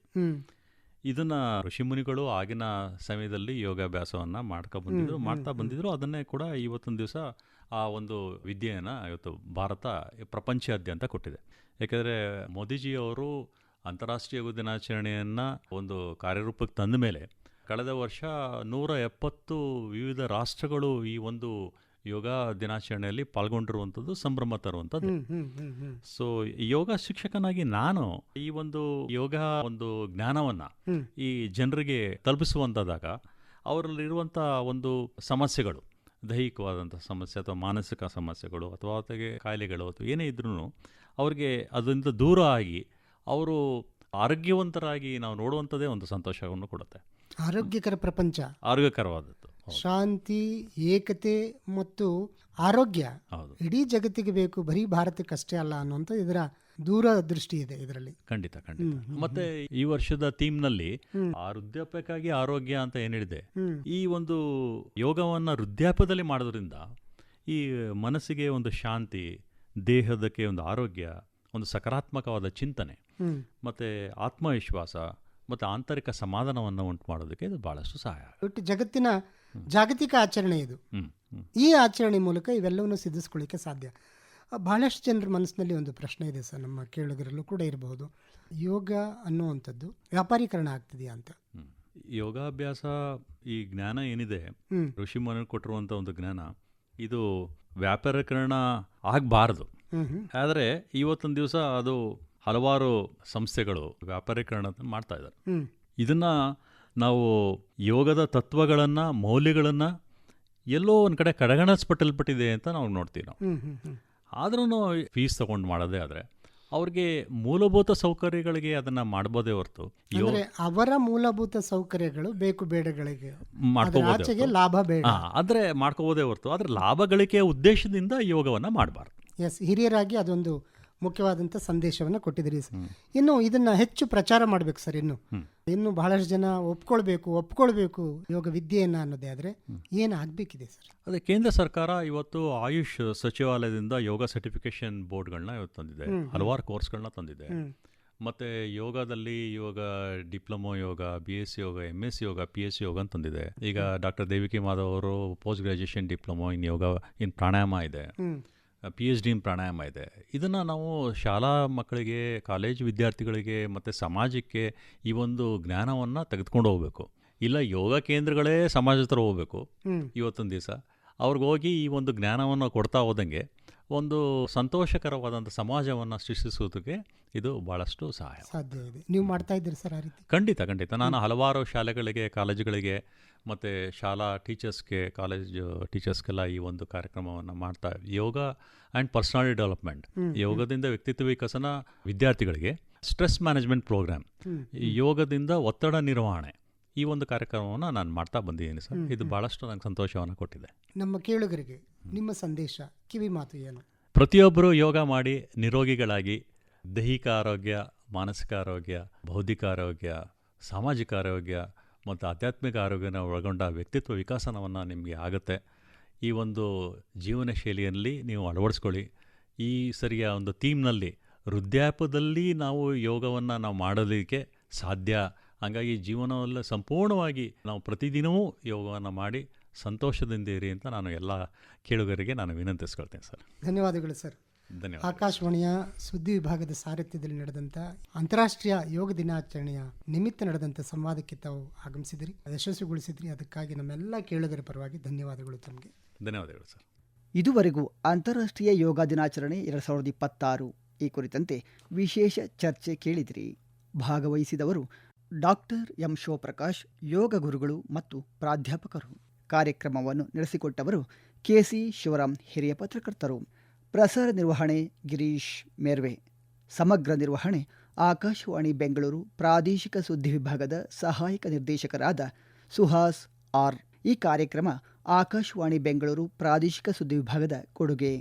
ಇದನ್ನು ಋಷಿಮುನಿಗಳು ಆಗಿನ ಸಮಯದಲ್ಲಿ ಯೋಗಾಭ್ಯಾಸವನ್ನು ಮಾಡ್ತಾ ಬಂದಿದ್ರು. ಅದನ್ನೇ ಕೂಡ ಇವತ್ತೊಂದು ದಿವಸ ಆ ಒಂದು ವಿದ್ಯೆಯನ್ನು ಇವತ್ತು ಭಾರತ ಪ್ರಪಂಚಾದ್ಯಂತ ಕೊಟ್ಟಿದೆ. ಯಾಕೆಂದರೆ ಮೋದಿಜಿಯವರು ಅಂತಾರಾಷ್ಟ್ರೀಯ ಯೋಗ ದಿನಾಚರಣೆಯನ್ನು ಒಂದು ಕಾರ್ಯರೂಪಕ್ಕೆ ತಂದ ಮೇಲೆ ಕಳೆದ ವರ್ಷ 170 ವಿವಿಧ ರಾಷ್ಟ್ರಗಳು ಈ ಒಂದು ಯೋಗ ದಿನಾಚರಣೆಯಲ್ಲಿ ಪಾಲ್ಗೊಂಡಿರುವಂಥದ್ದು ಸಂಭ್ರಮ ತರುವಂಥದ್ದು. ಸೊ ಯೋಗ ಶಿಕ್ಷಕನಾಗಿ ನಾನು ಈ ಒಂದು ಯೋಗ ಒಂದು ಜ್ಞಾನವನ್ನು ಈ ಜನರಿಗೆ ತಲುಪಿಸುವಂಥದ್ದಾಗ ಅವರಲ್ಲಿರುವಂಥ ಒಂದು ಸಮಸ್ಯೆಗಳು, ದೈಹಿಕವಾದಂಥ ಸಮಸ್ಯೆ ಅಥವಾ ಮಾನಸಿಕ ಸಮಸ್ಯೆಗಳು ಅಥವಾ ಕಾಯಿಲೆಗಳು ಅಥವಾ ಏನೇ ಇದ್ರೂ ಅವ್ರಿಗೆ ಅದರಿಂದ ದೂರ ಆಗಿ ಅವರು ಆರೋಗ್ಯವಂತರಾಗಿ ನಾವು ನೋಡುವಂಥದ್ದೇ ಒಂದು ಸಂತೋಷವನ್ನು ಕೊಡುತ್ತೆ. ಆರೋಗ್ಯಕರ ಪ್ರಪಂಚ, ಆರೋಗ್ಯಕರವಾದದ್ದು, ಶಾಂತಿ, ಏಕತೆ ಮತ್ತು ಆರೋಗ್ಯ ಇಡೀ ಜಗತ್ತಿಗೆ ಬೇಕು, ಬರೀ ಭಾರತಕ್ಕಷ್ಟೇ ಅಲ್ಲ ಅನ್ನುವಂಥ ಇದರ ದೂರದೃಷ್ಟಿ ಇದೆ ಇದರಲ್ಲಿ. ಖಂಡಿತ. ಮತ್ತೆ ಈ ವರ್ಷದ ಥೀಮ್ನಲ್ಲಿ ವೃದ್ಧಾಪ್ಯಕ್ಕಾಗಿ ಆರೋಗ್ಯ ಅಂತ ಏನಿದೆ, ಈ ಒಂದು ಯೋಗವನ್ನು ವೃದ್ಧಾಪ್ಯದಲ್ಲಿ ಮಾಡೋದ್ರಿಂದ ಈ ಮನಸ್ಸಿಗೆ ಒಂದು ಶಾಂತಿ, ದೇಹದಕ್ಕೆ ಒಂದು ಆರೋಗ್ಯ, ಒಂದು ಸಕಾರಾತ್ಮಕವಾದ ಚಿಂತನೆ ಮತ್ತು ಆತ್ಮವಿಶ್ವಾಸ ಮತ್ತು ಆಂತರಿಕ ಸಮಾಧಾನವನ್ನು ಉಂಟು ಮಾಡೋದಕ್ಕೆ ಇದು ಭಾಳಷ್ಟು ಸಹಾಯ. ಒಟ್ಟು ಜಗತ್ತಿನ ಜಾಗತಿಕ ಆಚರಣೆ ಇದು. ಈ ಆಚರಣೆ ಮೂಲಕ ಇವೆಲ್ಲವನ್ನು ಸಿದ್ಧಿಸ್ಕೊಳ್ಳಿಕ್ಕೆ ಸಾಧ್ಯ. ಬಹಳಷ್ಟು ಜನರ ಮನಸ್ಸಿನಲ್ಲಿ ಒಂದು ಪ್ರಶ್ನೆ ಇದೆ ಸರ್, ನಮ್ಮ ಕೇಳುಗರಲ್ಲೂ ಕೂಡ ಇರಬಹುದು, ಯೋಗ ಅನ್ನುವಂಥದ್ದು ವ್ಯಾಪಾರೀಕರಣ ಆಗ್ತಿದೆಯಾ ಅಂತ. ಯೋಗಾಭ್ಯಾಸ, ಈ ಜ್ಞಾನ ಏನಿದೆ, ಋಷಿಮುನಿಗಳು ಕೊಟ್ಟಿರುವಂಥ ಒಂದು ಜ್ಞಾನ, ಇದು ವ್ಯಾಪಾರೀಕರಣ ಆಗಬಾರ್ದು. ಆದರೆ ಇವತ್ತೊಂದು ದಿವಸ ಅದು ಹಲವಾರು ಸಂಸ್ಥೆಗಳು ವ್ಯಾಪಾರೀಕರಣ ಮಾಡ್ತಾ ಇದ್ದಾರೆ. ಇದನ್ನು ನಾವು ಯೋಗದ ತತ್ವಗಳನ್ನು, ಮೌಲ್ಯಗಳನ್ನು ಎಲ್ಲೋ ಒಂದು ಕಡೆ ಕಡೆಗಣಿಸ್ಪಟ್ಟಲ್ಪಟ್ಟಿದೆ ಅಂತ ನಾವು ನೋಡ್ತೀವಿ. ಆದ್ರೂ ಫೀಸ್ ತಗೊಂಡು ಮಾಡೋದೇ ಆದರೆ ಅವ್ರಿಗೆ ಮೂಲಭೂತ ಸೌಕರ್ಯಗಳಿಗೆ ಅದನ್ನು ಮಾಡ್ಬೋದೇ ಹೊರತು, ಅವರ ಮೂಲಭೂತ ಸೌಕರ್ಯಗಳು ಬೇಕು ಬೇಡಗಳಿಗೆ ಮಾಡ್ಕೋಬೋದೇ, ಲಾಭ ಬೇಡ ಆದರೆ ಮಾಡ್ಕೋಬೋದೇ ಹೊರತು ಆದರೆ ಲಾಭ ಗಳಿಕೆಯ ಉದ್ದೇಶದಿಂದ ಯೋಗವನ್ನು ಮಾಡಬಾರ್ದು. ಎಸ್, ಹಿರಿಯರಾಗಿ ಅದೊಂದು ಮುಖ್ಯವಾದಂಥ ಸಂದೇಶವನ್ನು ಕೊಟ್ಟಿದ್ದೀರಿ. ಇನ್ನು ಇದನ್ನು ಹೆಚ್ಚು ಪ್ರಚಾರ ಮಾಡಬೇಕು ಸರ್. ಇನ್ನು ಬಹಳಷ್ಟು ಜನ ಒಪ್ಕೊಳ್ಬೇಕು ಯೋಗ ವಿದ್ಯೆಯನ್ನು ಅನ್ನೋದೇ ಆದರೆ ಏನಾಗಬೇಕಿದೆ ಸರ್? ಅದೇ ಕೇಂದ್ರ ಸರ್ಕಾರ ಇವತ್ತು ಆಯುಷ್ ಸಚಿವಾಲಯದಿಂದ ಯೋಗ ಸರ್ಟಿಫಿಕೇಶನ್ ಬೋರ್ಡ್ಗಳನ್ನ ಇವತ್ತು ತಂದಿದೆ, ಹಲವಾರು ಕೋರ್ಸ್ಗಳನ್ನ ತಂದಿದೆ. ಮತ್ತು ಯೋಗದಲ್ಲಿ ಯೋಗ ಡಿಪ್ಲೊಮೊ ಯೋಗ, BSc ಯೋಗ, MSc ಯೋಗ, PhD ಯೋಗ ಅಂತ ತಂದಿದೆ. ಈಗ ಡಾಕ್ಟರ್ ದೇವಿಕಿ ಮಾಧವ್ ಅವರು ಪೋಸ್ಟ್ ಗ್ರಾಜ್ಯುಯೇಷನ್ ಡಿಪ್ಲೊಮೊ ಇನ್ ಯೋಗ ಇನ್ ಪ್ರಾಣಾಯಾಮ ಇದೆ, PhD ಇನ್ ಪ್ರಾಣಾಯಾಮ ಇದೆ. ಇದನ್ನು ನಾವು ಶಾಲಾ ಮಕ್ಕಳಿಗೆ, ಕಾಲೇಜು ವಿದ್ಯಾರ್ಥಿಗಳಿಗೆ ಮತ್ತು ಸಮಾಜಕ್ಕೆ ಈ ಒಂದು ಜ್ಞಾನವನ್ನು ತೆಗೆದುಕೊಂಡು ಹೋಗಬೇಕು. ಇಲ್ಲ ಯೋಗ ಕೇಂದ್ರಗಳೇ ಸಮಾಜ ಹತ್ರ ಹೋಗಬೇಕು. ಇವತ್ತೊಂದು ದಿವಸ ಅವ್ರಿಗೆ ಹೋಗಿ ಈ ಒಂದು ಜ್ಞಾನವನ್ನು ಕೊಡ್ತಾ ಹೋದಂಗೆ ಒಂದು ಸಂತೋಷಕರವಾದಂಥ ಸಮಾಜವನ್ನು ಸೃಷ್ಟಿಸುವುದಕ್ಕೆ ಇದು ಭಾಳಷ್ಟು ಸಹಾಯ ಸಾಧ್ಯ ಇದೆ. ನೀವು ಮಾಡ್ತಾ ಇದ್ದೀರಿ ಸರ್ ಆ ರೀತಿ? ಖಂಡಿತ. ನಾನು ಹಲವಾರು ಶಾಲೆಗಳಿಗೆ, ಕಾಲೇಜುಗಳಿಗೆ ಮತ್ತು ಶಾಲಾ ಟೀಚರ್ಸ್ಗೆ, ಕಾಲೇಜು ಟೀಚರ್ಸ್ಗೆಲ್ಲ ಈ ಒಂದು ಕಾರ್ಯಕ್ರಮವನ್ನು ಮಾಡ್ತಾ, ಯೋಗ ಆ್ಯಂಡ್ ಪರ್ಸನಾಲಿಟಿ ಡೆವಲಪ್ಮೆಂಟ್, ಯೋಗದಿಂದ ವ್ಯಕ್ತಿತ್ವ ವಿಕಸನ, ವಿದ್ಯಾರ್ಥಿಗಳಿಗೆ ಸ್ಟ್ರೆಸ್ ಮ್ಯಾನೇಜ್ಮೆಂಟ್ ಪ್ರೋಗ್ರಾಮ್, ಯೋಗದಿಂದ ಒತ್ತಡ ನಿರ್ವಹಣೆ, ಈ ಒಂದು ಕಾರ್ಯಕ್ರಮವನ್ನು ನಾನು ಮಾಡ್ತಾ ಬಂದಿದ್ದೀನಿ ಸರ್. ಇದು ಭಾಳಷ್ಟು ನನಗೆ ಸಂತೋಷವನ್ನು ಕೊಟ್ಟಿದೆ. ನಮ್ಮ ಕೇಳುಗರಿಗೆ ನಿಮ್ಮ ಸಂದೇಶ, ಕಿವಿ ಮಾತು ಏನು? ಪ್ರತಿಯೊಬ್ಬರು ಯೋಗ ಮಾಡಿ ನಿರೋಗಿಗಳಾಗಿ ದೈಹಿಕ ಆರೋಗ್ಯ, ಮಾನಸಿಕ ಆರೋಗ್ಯ, ಬೌದ್ಧಿಕ ಆರೋಗ್ಯ, ಸಾಮಾಜಿಕ ಆರೋಗ್ಯ ಮತ್ತು ಆಧ್ಯಾತ್ಮಿಕ ಆರೋಗ್ಯನ ಒಳಗೊಂಡ ವ್ಯಕ್ತಿತ್ವ ವಿಕಾಸನವನ್ನು ನಿಮಗೆ ಆಗುತ್ತೆ. ಈ ಒಂದು ಜೀವನ ಶೈಲಿಯಲ್ಲಿ ನೀವು ಅಳವಡಿಸ್ಕೊಳ್ಳಿ. ಈ ಸರಿಯ ಒಂದು ಥೀಮ್ನಲ್ಲಿ ವೃದ್ಧಾಪ್ಯದಲ್ಲಿ ನಾವು ಯೋಗವನ್ನು ನಾವು ಮಾಡೋದಕ್ಕೆ ಸಾಧ್ಯ. ಹಾಗಾಗಿ ಜೀವನವಲ್ಲ ಸಂಪೂರ್ಣವಾಗಿ ನಾವು ಪ್ರತಿದಿನವೂ ಯೋಗವನ್ನು ಮಾಡಿ ಸಂತೋಷದಿಂದ ಇರಿ ಅಂತ ನಾನು ಎಲ್ಲ ಕೇಳುಗರಿಗೆ ನಾನು ವಿನಂತಿಸ್ಕೊಳ್ತೇನೆ ಸರ್. ಧನ್ಯವಾದಗಳು ಸರ್. ಧನ್ಯವಾದ. ಆಕಾಶವಾಣಿಯ ಸುದ್ದಿ ವಿಭಾಗದ ಸಾರಥ್ಯದಲ್ಲಿ ನಡೆದಂಥ ಅಂತಾರಾಷ್ಟ್ರೀಯ ಯೋಗ ದಿನಾಚರಣೆಯ ನಿಮಿತ್ತ ನಡೆದಂಥ ಸಂವಾದಕ್ಕೆ ತಾವು ಆಗಮಿಸಿದಿರಿ, ಯಶಸ್ವಿಗೊಳಿಸಿದ್ರಿ. ಅದಕ್ಕಾಗಿ ನಮ್ಮೆಲ್ಲ ಕೇಳುಗರ ಪರವಾಗಿ ಧನ್ಯವಾದಗಳು ತಮಗೆ. ಧನ್ಯವಾದಗಳು ಸರ್. ಇದುವರೆಗೂ ಅಂತಾರಾಷ್ಟ್ರೀಯ ಯೋಗ ದಿನಾಚರಣೆ 2026 ಈ ಕುರಿತಂತೆ ವಿಶೇಷ ಚರ್ಚೆ ಕೇಳಿದಿರಿ. ಭಾಗವಹಿಸಿದವರು ಡಾಕ್ಟರ್ ಎಂ ಶಿವಪ್ರಕಾಶ್, ಯೋಗ ಗುರುಗಳು ಮತ್ತು ಪ್ರಾಧ್ಯಾಪಕರು. ಕಾರ್ಯಕ್ರಮವನ್ನು ನಡೆಸಿಕೊಟ್ಟವರು KC ಶಿವರಾಮ್, ಹಿರಿಯ ಪತ್ರಕರ್ತರು. ಪ್ರಸಾರ ನಿರ್ವಹಣೆ ಗಿರೀಶ್ ಮೇರ್ವೆ. ಸಮಗ್ರ ನಿರ್ವಹಣೆ ಆಕಾಶವಾಣಿ ಬೆಂಗಳೂರು ಪ್ರಾದೇಶಿಕ ಸುದ್ದಿ ವಿಭಾಗದ ಸಹಾಯಕ ನಿರ್ದೇಶಕರಾದ ಸುಹಾಸ್ ಆರ್. ಈ ಕಾರ್ಯಕ್ರಮ ಆಕಾಶವಾಣಿ ಬೆಂಗಳೂರು ಪ್ರಾದೇಶಿಕ ಸುದ್ದಿ ವಿಭಾಗದ ಕೊಡುಗೆ.